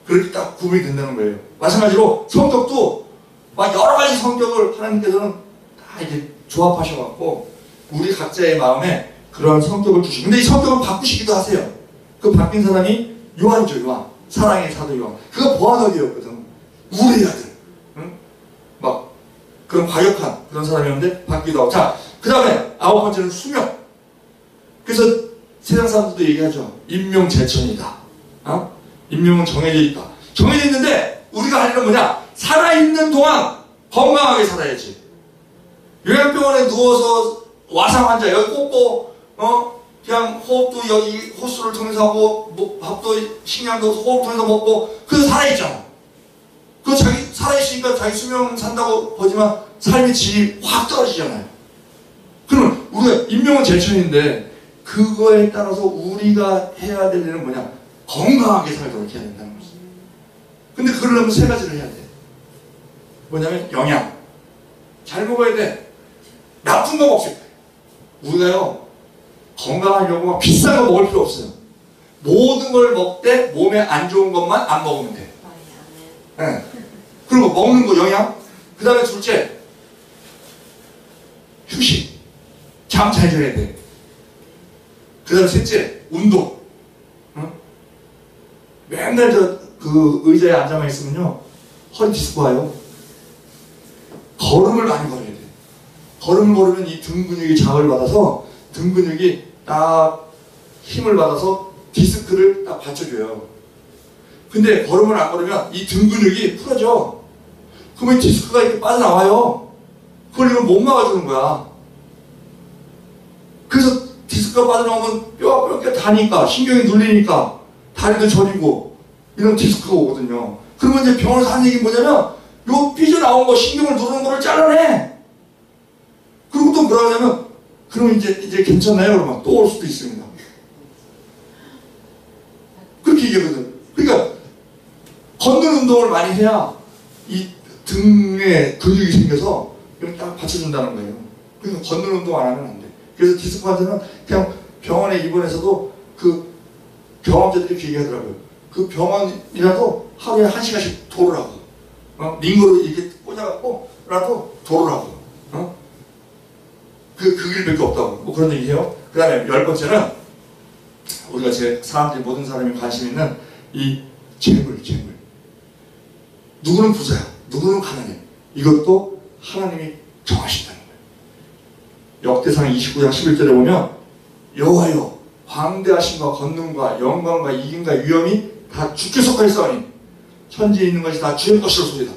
그렇게 딱 구분이 된다는 거예요. 마찬가지로 성격도 막 여러 가지 성격을 하나님께서는 다 이제 조합하셔갖고 우리 각자의 마음에 그런 성격을 주시고, 근데 이 성격을 바꾸시기도 하세요. 그 바뀐 사람이 요한이죠. 요한. 사랑의 사도 요한. 그거 보아너기였거든. 우리 아들. 막 그런 과격한 그런 사람이었는데 바뀌기도 하고. 자, 그 다음에 9번째는 수명. 그래서 세상 사람들도 얘기하죠. 임명제천이다. 임명은 정해져 있다. 정해져 있는데 우리가 할 일은 뭐냐? 살아있는 동안 건강하게 살아야지. 요양병원에 누워서 와상 환자 여기 꽂고 그냥 호흡도 여기 호수를 통해서 하고 밥도 식량도 호흡 통해서 먹고 그래서 살아있잖아. 그 자기 살아있으니까 자기 수명 산다고 보지만 삶의 질이 확 떨어지잖아요. 그러면 우리가 임명은 제천인데 그거에 따라서 우리가 해야 될 일은 뭐냐? 건강하게 살도록 해야 된다는 거죠. 근데 그러려면 3가지를 해야 돼. 뭐냐면 영양. 잘 먹어야 돼. 나쁜 거 먹지. 우리가요 건강하려고 막 비싼 거 먹을 필요 없어요. 모든 걸 먹되 몸에 안 좋은 것만 안 먹으면 돼. 네. 그리고 먹는 거 영양. 그 다음에 둘째 휴식. 잠 잘 자야 돼. 그 다음에 셋째 운동. 맨날 그 의자에 앉아만 있으면요 허리 디스크 와요. 걸음을 많이 걸어야 돼. 걸음을 걸으면 이 등 근육이 자극을 받아서 등 근육이 딱 힘을 받아서 디스크를 딱 받쳐줘요. 근데 걸음을 안 걸으면 이 등 근육이 풀어져. 그러면 디스크가 이렇게 빠져나와요. 그걸 이걸 못 막아주는 거야. 그래서 디스크가 빠져나오면 뼈가 다니까 신경이 눌리니까 다리도 저리고 이런 디스크가 오거든요. 그러면 이제 병원에서 하는 얘기 뭐냐면 요 삐져나온 거 신경을 누르는 거를 잘라내. 그리고 또 뭐라 하냐면, 그럼 이제 괜찮나요? 그러면 또 올 수도 있습니다. 그렇게 얘기하거든. 그러니까, 걷는 운동을 많이 해야 이 등에 근육이 생겨서 이렇게 딱 받쳐준다는 거예요. 그러니까 걷는 운동 안 하면 안 돼. 그래서 디스크 환자는 그냥 병원에 입원해서도 그 경험자들이 이렇게 얘기하더라고요. 그 병원이라도 하루에 1시간씩 돌으라고. 링거로 이렇게 꽂아갖고라도 돌으라고. 그 길밖에 없다고. 뭐 그런 얘기해요. 그 다음에 10번째는 우리가 사람들이 모든 사람이 관심 있는 이 재물. 누구는 부자야. 누구는 가난해. 이것도 하나님이 정하신다는 거예요. 역대상 29장 11절에 보면 여호와여 광대하심과 권능과 영광과 이김과 위엄이 다 주께 속하였사오니 천지에 있는 것이 다 주의 것이라 소리다.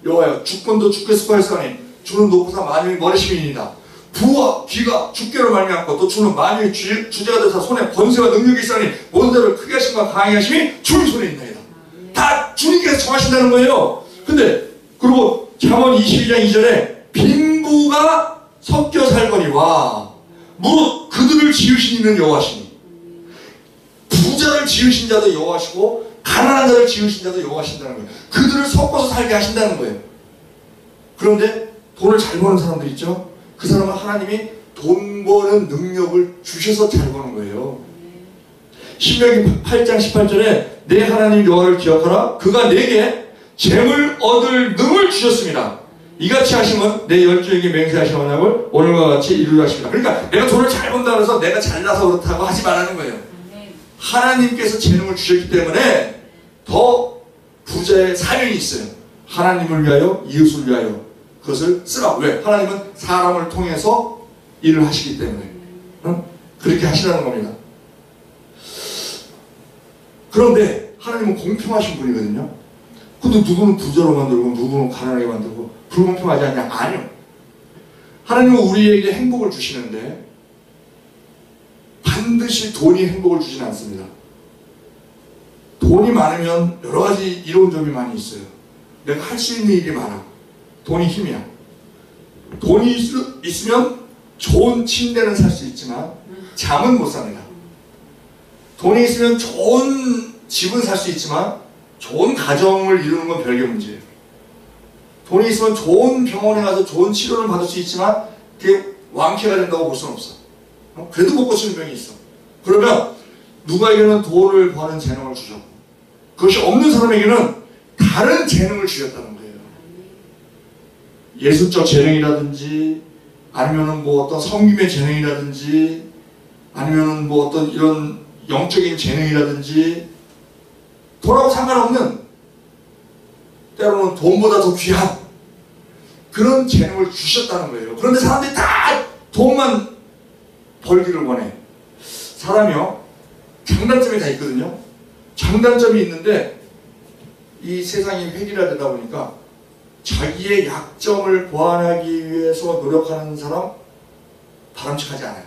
여호와여 주권도 주께 속하였사오니 주는 높으사 만유의 머리심이니이다. 부와 귀가 주께로 말미암고 또 주는 만유의 주제가 되사 손에 권세와 능력이 있사오니 모든 자를 크게 하심과 강하게 하심이 주의 손에 있나이다. 다 주님께서 정하신다는 거예요. 근데 그리고 잠언 22장 2절에 빈부가 섞여 살거니와 무릇 그들을 지으신 이는 여호와시니 부자를 지으신 자도 여호와시고 가난한 자를 지으신 자도 여호와신다는 거예요. 그들을 섞어서 살게 하신다는 거예요. 그런데 돈을 잘 버는 사람들 있죠? 그 사람은 하나님이 돈 버는 능력을 주셔서 잘 버는 거예요. 신명기 8장 18절에 내 하나님 여호와를 기억하라. 그가 내게 재물 얻을 능을 주셨습니다. 이같이 하시면 내 열조에게 맹세하신 언약을 오늘과 같이 이루려 하십니다. 그러니까 내가 돈을 잘 번다 해서 내가 잘나서 그렇다고 하지 말라는 거예요. 하나님께서 재능을 주셨기 때문에 더 부자의 사명이 있어요. 하나님을 위하여 이웃을 위하여 그것을 쓰라. 왜? 하나님은 사람을 통해서 일을 하시기 때문에 그렇게 하시라는 겁니다. 그런데 하나님은 공평하신 분이거든요. 근데 누구는 부자로 만들고 누구는 가난하게 만들고 불공평하지 않냐? 아니요. 하나님은 우리에게 행복을 주시는데 반드시 돈이 행복을 주지는 않습니다. 돈이 많으면 여러 가지 이로운 점이 많이 있어요. 내가 할 수 있는 일이 많아. 돈이 힘이야. 돈이 있으면 좋은 침대는 살 수 있지만 잠은 못 삽니다. 돈이 있으면 좋은 집은 살 수 있지만 좋은 가정을 이루는 건 별개 문제예요. 돈이 있으면 좋은 병원에 가서 좋은 치료를 받을 수 있지만 그게 완쾌가 된다고 볼 수는 없어. 그래도 못 고치는 병이 있어. 그러면 누구에게는 돈을 버는 재능을 주셨고 그것이 없는 사람에게는 다른 재능을 주셨다는 거예요. 예술적 재능이라든지 아니면은 뭐 어떤 섬김의 재능이라든지 아니면은 뭐 어떤 이런 영적인 재능이라든지 돈하고 상관없는 때로는 돈보다 더 귀한 그런 재능을 주셨다는 거예요. 그런데 사람들이 다 돈만 벌기를 원해. 사람이요 장단점이 다 있거든요. 장단점이 있는데 이 세상이 획일화되다 보니까 자기의 약점을 보완하기 위해서 노력하는 사람 바람직하지 않아요.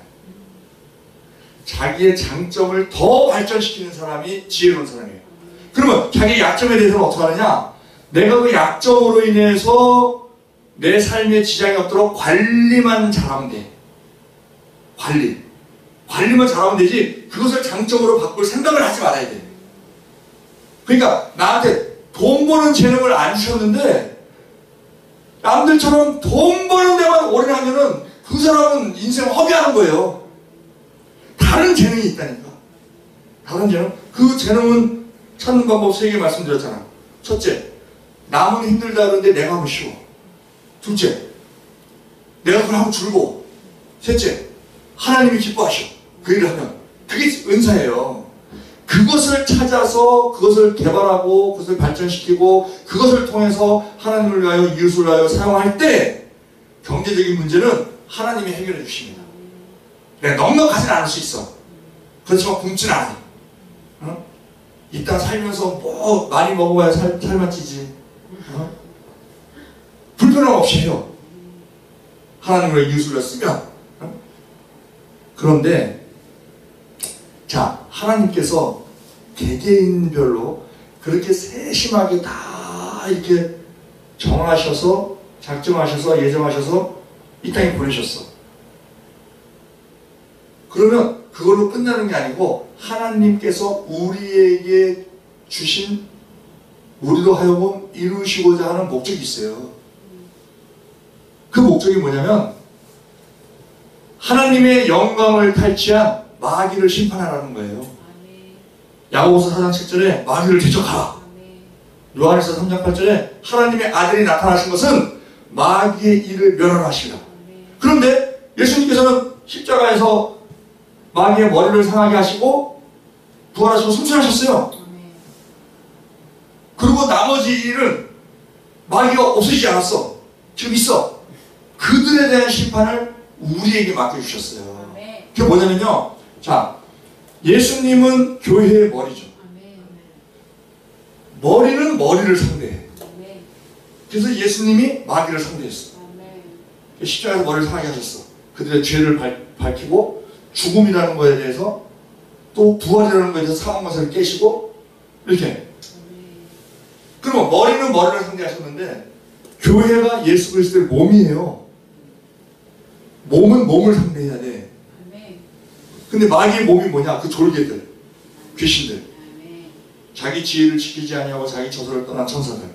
자기의 장점을 더 발전시키는 사람이 지혜로운 사람이에요. 그러면 자기의 약점에 대해서는 어떻게 하느냐? 내가 그 약점으로 인해서 내 삶에 지장이 없도록 관리만 잘하면 돼. 관리만 잘하면 되지 그것을 장점으로 바꿀 생각을 하지 말아야 돼. 그러니까 나한테 돈 버는 재능을 안 주셨는데 남들처럼 돈 버는 데만 올인하면은 그 사람은 인생 허비하는 거예요. 다른 재능이 있다니까. 다른 재능? 그 재능은 찾는 방법 3개 말씀드렸잖아. 첫째, 남은 힘들다 그러는데 내가 하면 쉬워. 둘째, 내가 그걸 하면 즐거워. 셋째, 하나님이 기뻐하셔. 그 일을 하면. 그게 은사예요. 그것을 찾아서 그것을 개발하고 그것을 발전시키고 그것을 통해서 하나님을 위하여 이웃을 위하여 사용할 때 경제적인 문제는 하나님이 해결해 주십니다. 내가 넉넉하진 않을 수 있어. 그렇지만 굶진 않아. 어? 이 땅 살면서 뭐 많이 먹어봐야 살만 찌지. 어? 불편함 없이 해요. 하나님을 위하여 이웃을 위하여 쓰면. 어? 그런데 자, 하나님께서 개개인별로 그렇게 세심하게 다 이렇게 정하셔서 작정하셔서 예정하셔서 이 땅에 보내셨어. 그러면 그걸로 끝나는 게 아니고 하나님께서 우리에게 주신 우리로 하여금 이루시고자 하는 목적이 있어요. 그 목적이 뭐냐면 하나님의 영광을 탈취한 마귀를 심판하라는 거예요. 야고보서 4장 7절에 마귀를 대적하라. 요한일서 3장 8절에 하나님의 아들이 나타나신 것은 마귀의 일을 멸하시라. 그런데 예수님께서는 십자가에서 마귀의 머리를 상하게 하시고 부활하시고 승천하셨어요. 그리고 나머지 일은 마귀가 없어지지 않았어. 지금 있어. 그들에 대한 심판을 우리에게 맡겨주셨어요. 그게 뭐냐면요. 자, 예수님은 교회의 머리죠. 머리는 머리를 상대해. 그래서 예수님이 마귀를 상대했어. 십자가에서 머리를 상하게 하셨어. 그들의 죄를 밝히고 죽음이라는 것에 대해서 또 부활이라는 것에 대해서 사망과세를 깨시고 이렇게. 그러면 머리는 머리를 상대하셨는데 교회가 예수 그리스도의 몸이에요. 몸은 몸을 상대해야 돼. 근데 마귀의 몸이 뭐냐? 그 졸개들, 귀신들, 자기 지혜를 지키지 아니하고 자기 저서를 떠난 천사들,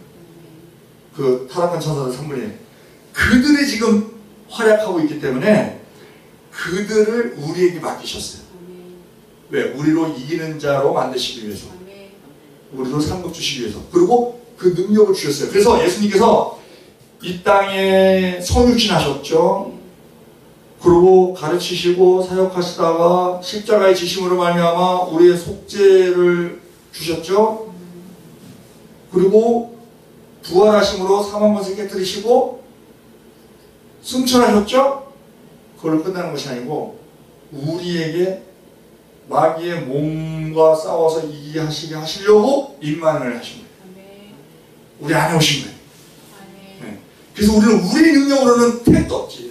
그 타락한 천사들 3분의 1, 그들이 지금 활약하고 있기 때문에 그들을 우리에게 맡기셨어요. 왜? 우리로 이기는 자로 만드시기 위해서, 우리로 상급 주시기 위해서, 그리고 그 능력을 주셨어요. 그래서 예수님께서 이 땅에 성육신하셨죠. 그리고 가르치시고 사역하시다가 십자가의 지심으로 말미암아 우리의 속죄를 주셨죠. 그리고 부활하심으로 사망권세 깨뜨리시고 승천하셨죠. 그걸로 끝나는 것이 아니고 우리에게 마귀의 몸과 싸워서 이기게 하시려고 임만을 하신 거예요. 우리 안에 오신 거예요. 네. 그래서 우리는 우리 능력으로는 택도 없지.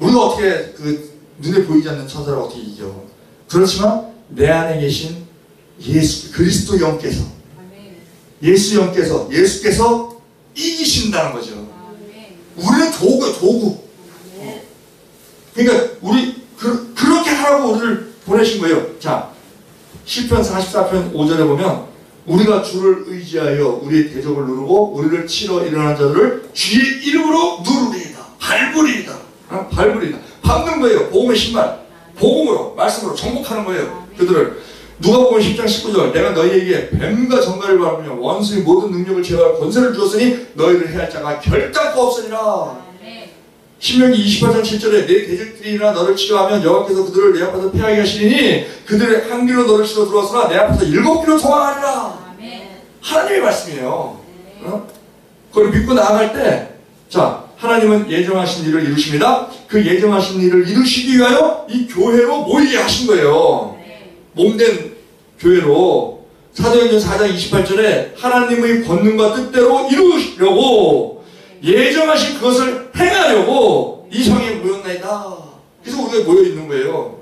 우리가 어떻게 그 눈에 보이지 않는 천사를 어떻게 이겨? 그렇지만 내 안에 계신 예수 그리스도 영께서, 예수 영께서, 예수께서 이기신다는 거죠. 우리는 도구예요, 도구. 그러니까 우리 그렇게 하라고 우리를 보내신 거예요. 자, 시편 44편 5절에 보면 우리가 주를 의지하여 우리의 대적을 누르고 우리를 치러 일어난 자들을 주의 이름으로 누르리이다. 밟으리이다. 밟으리이다. 밟는 거예요. 복음의 신발. 복음으로, 말씀으로 정복하는 거예요. 그들을. 누가복음 10장 19절 내가 너희에게 뱀과 정갈을 밟으며 원수의 모든 능력을 제어할 권세를 주었으니 너희를 해할 자가 결단코 없으리라. 신명기 28장 7절에 내 대적들이나 너를 치료하면 여호와께서 그들을 내 앞에서 피하게 하시니 그들의 한 길로 너를 치러 들어왔으나 내 앞에서 7길로 도망하리라. 하나님의 말씀이에요. 그걸 믿고 나아갈 때 자, 하나님은 예정하신 일을 이루십니다. 그 예정하신 일을 이루시기 위하여 이 교회로 모이게 하신 거예요. 몸된 교회로. 사도행전 4장 28절에 하나님의 권능과 뜻대로 이루시려고 예정하신 그것을 행하려고 이 성에 모였나이다. 그래서 우리가 모여있는 거예요.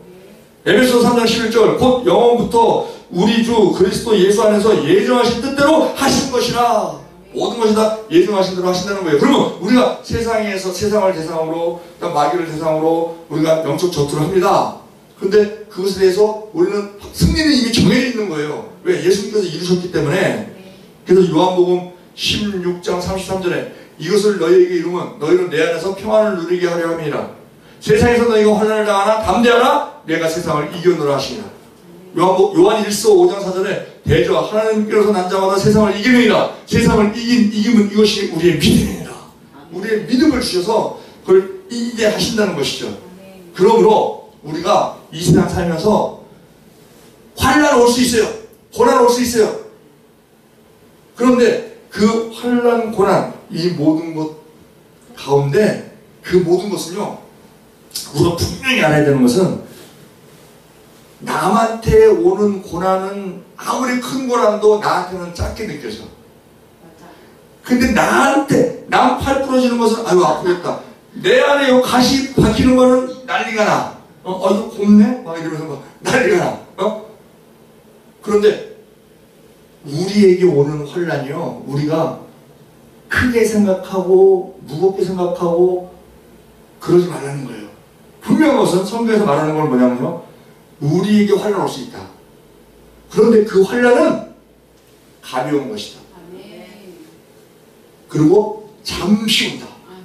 에베소 3장 11절 곧 영원부터 우리 주 그리스도 예수 안에서 예정하신 뜻대로 하신 것이라. 모든 것이 다 예정하신 대로 하신다는 거예요. 그러면 우리가 세상에서 세상을 대상으로 마귀를 대상으로 우리가 영적 전투를 합니다. 근데 그것에 대해서 우리는 승리는 이미 정해져 있는 거예요. 왜? 예수님께서 이루셨기 때문에. 그래서 요한복음 16장 33절에 이것을 너희에게 이루면 너희는 내 안에서 평안을 누리게 하려 함이라. 세상에서 너희가 환난을 당하나 담대하라. 내가 세상을 이겨노라 하시니라. 요한 1서 5장 4절에 대저 하나님께로서 난 자마다 세상을 이기느니라. 세상을 이기면 이것이 우리의 믿음이니라. 우리의 믿음을 주셔서 그걸 이기게 하신다는 것이죠. 그러므로 우리가 이 세상 살면서 환난 올 수 있어요. 고난 올 수 있어요. 그런데 그 환난, 고난, 이 모든 것 가운데 그 모든 것은요, 우리가 분명히 알아야 되는 것은 남한테 오는 고난은 아무리 큰 고난도 나한테는 작게 느껴져. 근데 나한테 남 팔 부러지는 것은 아유 아프겠다. 내 안에 요 가시 박히는 거는 난리가 나. 이거 곱네? 막 이러면서 막 난리가 나. 그런데 우리에게 오는 환난이요, 우리가 크게 생각하고 무겁게 생각하고 그러지 말라는 거예요. 분명한 것은 성경에서 말하는 건 뭐냐면요, 우리에게 환난 올 수 있다. 그런데 그 환난은 가벼운 것이다. 아멘. 그리고 잠시 온다. 아멘.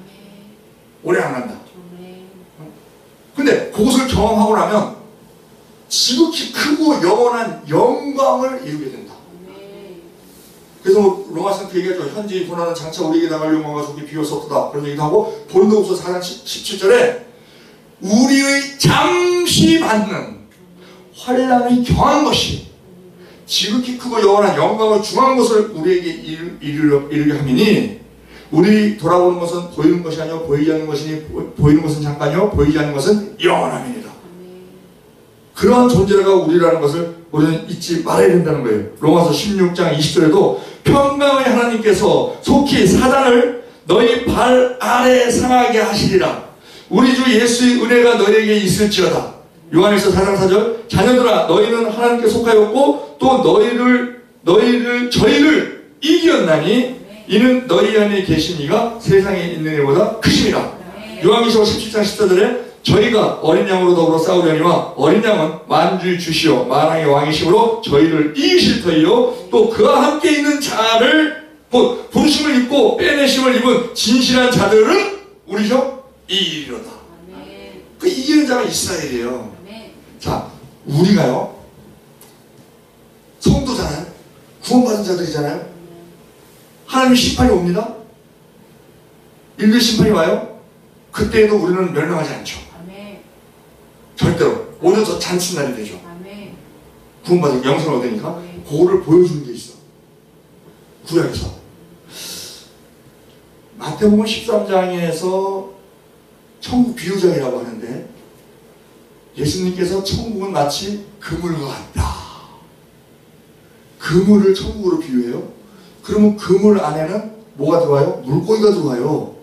오래 안 간다. 아멘. 근데 그것을 경험하고 나면 지극히 크고 영원한 영광을 이루게 된다. 아멘. 그래서 뭐 로마서 그 얘기하죠. 현재의 고난은 장차 우리에게 나갈 영광과 속이 비교할 수 없다. 그런 얘기도 하고, 고린도후서 4장 17절에 우리의 잠시 받는 환난이 경한 것이 지극히 크고 영원한 영광을 중한 것을 우리에게 이르게 함이니, 우리 돌아보는 것은 보이는 것이 아니요 보이지 않는 것이니, 보이는 것은 잠깐이요 보이지 않는 것은 영원함이니라. 그러한 존재가 우리라는 것을 우리는 잊지 말아야 된다는 거예요. 로마서 16장 20절에도 평강의 하나님께서 속히 사단을 너희 발 아래 상하게 하시리라. 우리 주 예수의 은혜가 너희에게 있을지어다. 요한일서 4장 4절, 자녀들아 너희는 하나님께 속하였고 또 저희를 이기었나니 이는 너희 안에 계신 이가 세상에 있는 이보다 크심이라. 요한계시록 17장 14절에 저희가 어린 양으로 더불어 싸우려니와 어린 양은 만주의 주시오 만왕의 왕이심으로 저희를 이기실 터이요 또 그와 함께 있는 자를 부르심을 입고 빼내심을 입은 진실한 자들은 우리죠 이기리로다. 그 이기는 자가 이스라엘이에요. 자, 우리가요 성도잖아요. 구원받은 자들이잖아요. 하나님의 심판이 옵니다. 인류의 심판이 와요. 그때에도 우리는 멸망하지 않죠. 절대로. 오히려 더 잔치날이 되죠. 구원받은 영생을 얻으니까 그거를 보여주는 게 있어. 구약에서 마태복음 13장에서 천국 비유장이라고 하는데, 예수님께서 천국은 마치 그물과 같다. 그물을 천국으로 비유해요. 그러면 그물 안에는 뭐가 들어와요? 물고기가 들어와요.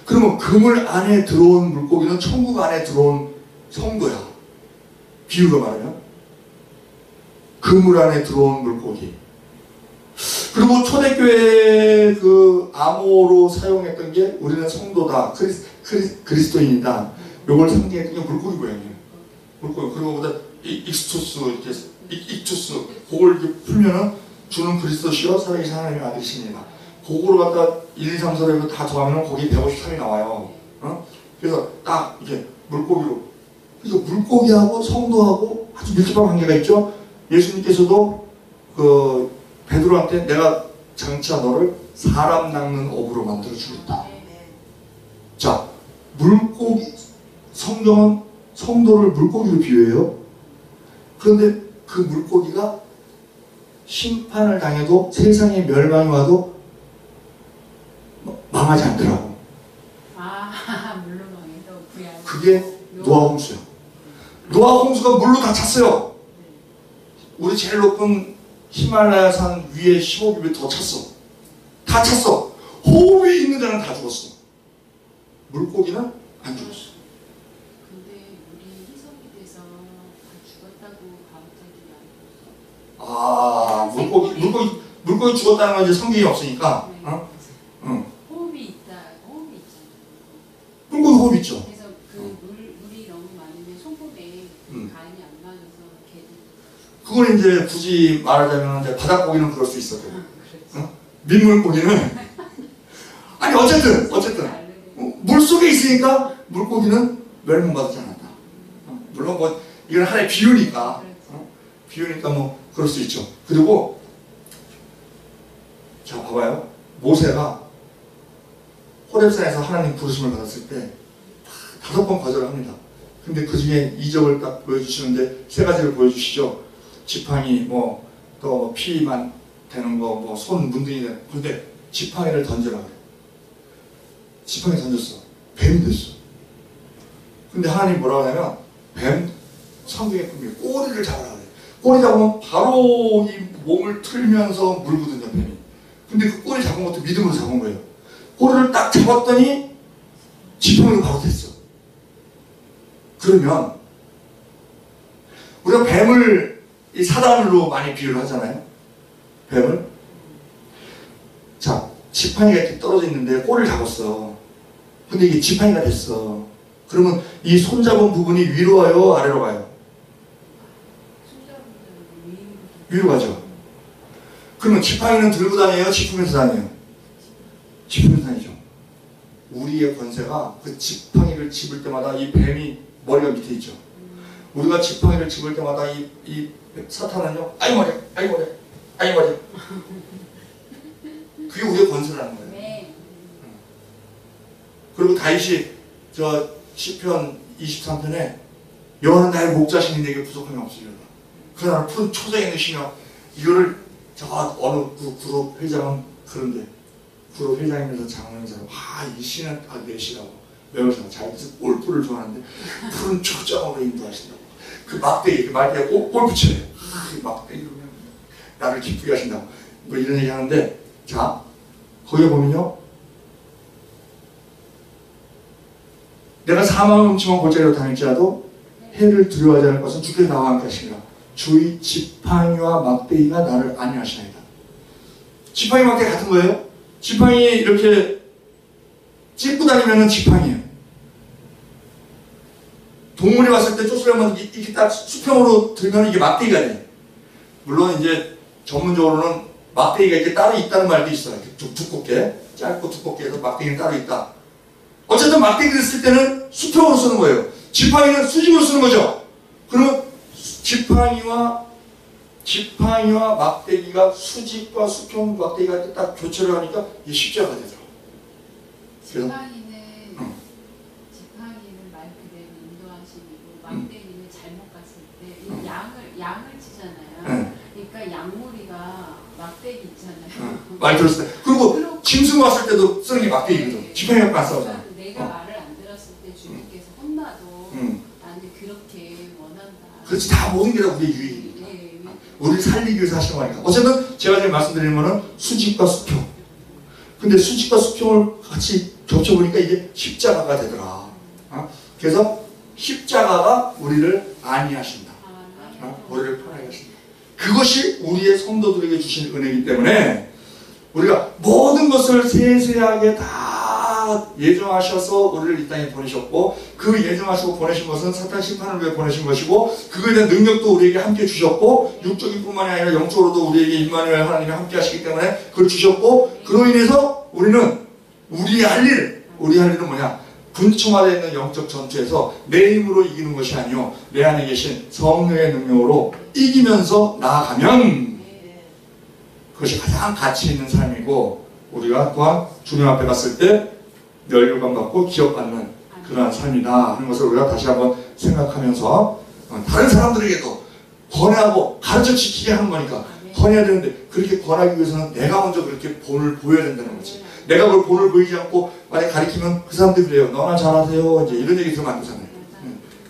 그러면 그물 안에 들어온 물고기는 천국 안에 들어온 성도야. 비유로 말하면 그물 안에 들어온 물고기. 그리고 초대교회 그 암호로 사용했던 게 우리는 성도다, 그리스도인이다. 요걸 상징했던 게 물고기 모양이에요. 물고기. 그리고 보다 익스투스, 이렇게 익투스, 그걸 이렇게 풀면은 주는 그리스도시여 살아계신 하나님의 아들이시니라. 그거를 갖다 1, 2, 3, 4를 다 더하면 거기 153이 나와요. 그래서 딱 이렇게 물고기로. 그래서 물고기하고 성도하고 아주 밀접한 관계가 있죠. 예수님께서도 그 베드로한테 내가 장차 너를 사람 낚는 어부로 만들어 주겠다. 자, 물고기, 성경은 성도를 물고기로 비유해요. 그런데 그 물고기가 심판을 당해도, 세상에 멸망이 와도 망하지 않더라고. 물로 망해도 구약. 그게 노아 홍수야. 노아 홍수가 물로 다 찼어요. 우리 제일 높은 히말라야산 위에 15km 더 찼어. 다 찼어. 호흡이 있는 자는 다 죽었어. 물고기는 안 죽었어. 근데 우리 희석이 돼서 다 죽었다고 가부장이 물고기 죽었다는 건 이제 성경이 없으니까. 호흡이 있잖아요. 물고기 호흡 있죠. 그래서 물이 너무 많으면 손톱에 간이 안 맞아서 개들. 그걸 이제 굳이 말하자면 이제 바닷고기는 그럴 수 있어도. 민물고기는 아니 어쨌든 물 속에 있으니까 물고기는 멸망받지 않았다. 물론 뭐 이건 하나의 비유니까. 비유니까 뭐 그럴 수 있죠. 그리고 자 봐봐요. 모세가 호렙산에서 하나님 부르심을 받았을 때 5번 거절을 합니다. 근데 그 중에 이적을 딱 보여주시는데 3가지를 보여주시죠. 지팡이, 뭐 또 피만 되는 거, 뭐 손 문둥이 되는. 근데 지팡이를 던져라 그래. 지팡이 던졌어. 뱀이 됐어. 근데 하나님 뭐라고 하냐면 뱀, 성경의 꿈이 꼬리를 잡으라 그래. 꼬리 잡으면 바로 이 몸을 틀면서 물거든요, 뱀이. 근데 그 꼬리 잡은 것도 믿음으로 잡은 거예요. 꼬리를 딱 잡았더니 지팡이가 바로 됐어. 그러면 우리가 뱀을 이 사단으로 많이 비유를 하잖아요. 뱀을. 자, 지팡이가 이렇게 떨어져 있는데 꼬리를 잡았어. 근데 이게 지팡이가 됐어. 그러면 이 손잡은 부분이 위로 가요, 아래로 가요? 위로 가죠. 그러면 지팡이는 들고 다녀요, 짚으면서 다녀요? 짚으면서 다니죠. 우리의 권세가 그 지팡이를 짚을 때마다 이 뱀이 머리가 밑에 있죠. 우리가 지팡이를 짚을 때마다 이 사탄은요, 아이 머리, 아이 머리, 아이 머리. 그게 우리의 권세라는 거예요. 네. 그리고 다윗이 저 시편 23편에 여호와는 나의 목자시니 내게 부족함이 없으리로다. 그러나 푸른 초장에 넣으시며 이거를 저 어느 그룹 회장은 그런데 그룹 회장이면서 장로님처럼 이 시는 내 시라고 외우시고 자기도 골프를 좋아하는데 푸른 초장으로 인도하신다고. 그 막대기가 골프 쳐요. 그 막대기로 나를 기쁘게 하신다고. 뭐 이런 얘기 하는데, 자, 거기에 보면요. 내가 사망을 훔치면 골짜기로 다닐지라도 해를 두려워하지 않을 것은 주께서 나와 함께 하시니라. 주의 지팡이와 막대기가 나를 안위하시나이다. 지팡이 막대기 같은 거예요. 지팡이 이렇게 찢고 다니면은 지팡이에요. 동물이 왔을 때 쫓으려면 이렇게 딱 수평으로 들면 이게 막대기가 돼. 물론 이제 전문적으로는 막대기가 이렇게 따로 있다는 말도 있어요. 두껍게, 짧고 두껍게 해서 막대기는 따로 있다. 어쨌든 막대기를 쓸 때는 수평으로 쓰는 거예요. 지팡이는 수직으로 쓰는 거죠. 그러면 지팡이와 막대기가 수직과 수평 막대기가 딱 교체를 하니까 이게 십자가가 되더라고요. 지팡이는 말 그대로 인도하시고 막대기는 잘못 갔을 때 양을 치잖아요. 그러니까 양무리가 막대기 있잖아요. 많이 들었을 때. 그리고 짐승 왔을 때도 쓰는 게 막대기거든. 지팡이 갖고 안 싸우잖아. 내가 말을 안 들었을 때 주님께서 혼나도 나는 그렇게 원한다. 그렇지, 다 모든 게 다 우리의 유익이니까. 우리를 살리기 위해서 하시는 거니까. 어쨌든 제가 지금 말씀드리는 거는 수직과 수평. 근데 수직과 수평을 같이 겹쳐보니까 이게 십자가가 되더라. 그래서 십자가가 우리를 안위하신다. 우리를 편하게 하신다. 그것이 우리의 성도들에게 주신 은혜이기 때문에 우리가 모든 것을 세세하게 다 예정하셔서 우리를 이 땅에 보내셨고, 그 예정하시고 보내신 것은 사탄 심판을 위해 보내신 것이고, 그거에 대한 능력도 우리에게 함께 주셨고, 육적인 뿐만이 아니라 영적으로도 우리에게 임마누엘 하나님이 함께 하시기 때문에 그걸 주셨고, 그로 인해서 우리는 우리 할 일은 뭐냐? 분초마다 있는 영적 전투에서 내 힘으로 이기는 것이 아니요, 내 안에 계신 성령의 능력으로 이기면서 나아가면 그것이 가장 가치 있는 삶이고, 우리가 또한 주님 앞에 갔을 때 멸류관 받고 기억받는 그러한 삶이다 하는 것을 우리가 다시 한번 생각하면서 다른 사람들에게도 권하고 가르쳐 지키게 하는 거니까 권해야 되는데, 그렇게 권하기 위해서는 내가 먼저 그렇게 본을 보여야 된다는 거지. 내가 그걸 본을 보이지 않고 만약 가르치면 그 사람들이 그래요. 너나 잘하세요. 이제 이런 얘기 들으면 안 되잖아요.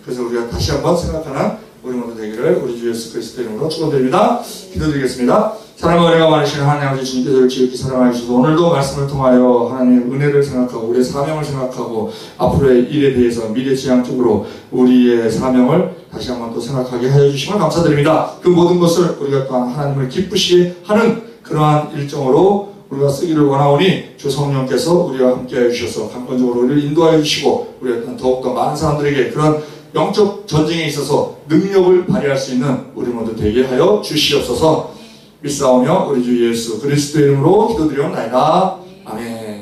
그래서 우리가 다시 한번 생각하는 우리 모두 되기를 우리 주 예수 그리스도 이름으로 축원드립니다. 기도드리겠습니다. 사랑과 은혜가 많으시는 하나님 아버지 주님께서 저를 지극히 사랑하여 주셔서 오늘도 말씀을 통하여 하나님의 은혜를 생각하고 우리의 사명을 생각하고 앞으로의 일에 대해서 미래지향적으로 우리의 사명을 다시 한번 또 생각하게 하여 주시면 감사드립니다. 그 모든 것을 우리가 또한 하나님을 기쁘시게 하는 그러한 일정으로 우리가 쓰기를 원하오니 주 성령께서 우리와 함께하여 주셔서 강권적으로 우리를 인도하여 주시고 우리가 더욱더 많은 사람들에게 그런 영적 전쟁에 있어서 능력을 발휘할 수 있는 우리 모두 되게 하여 주시옵소서. 믿사오며 우리 주 예수 그리스도의 이름으로 기도드리옵나이다. 아멘.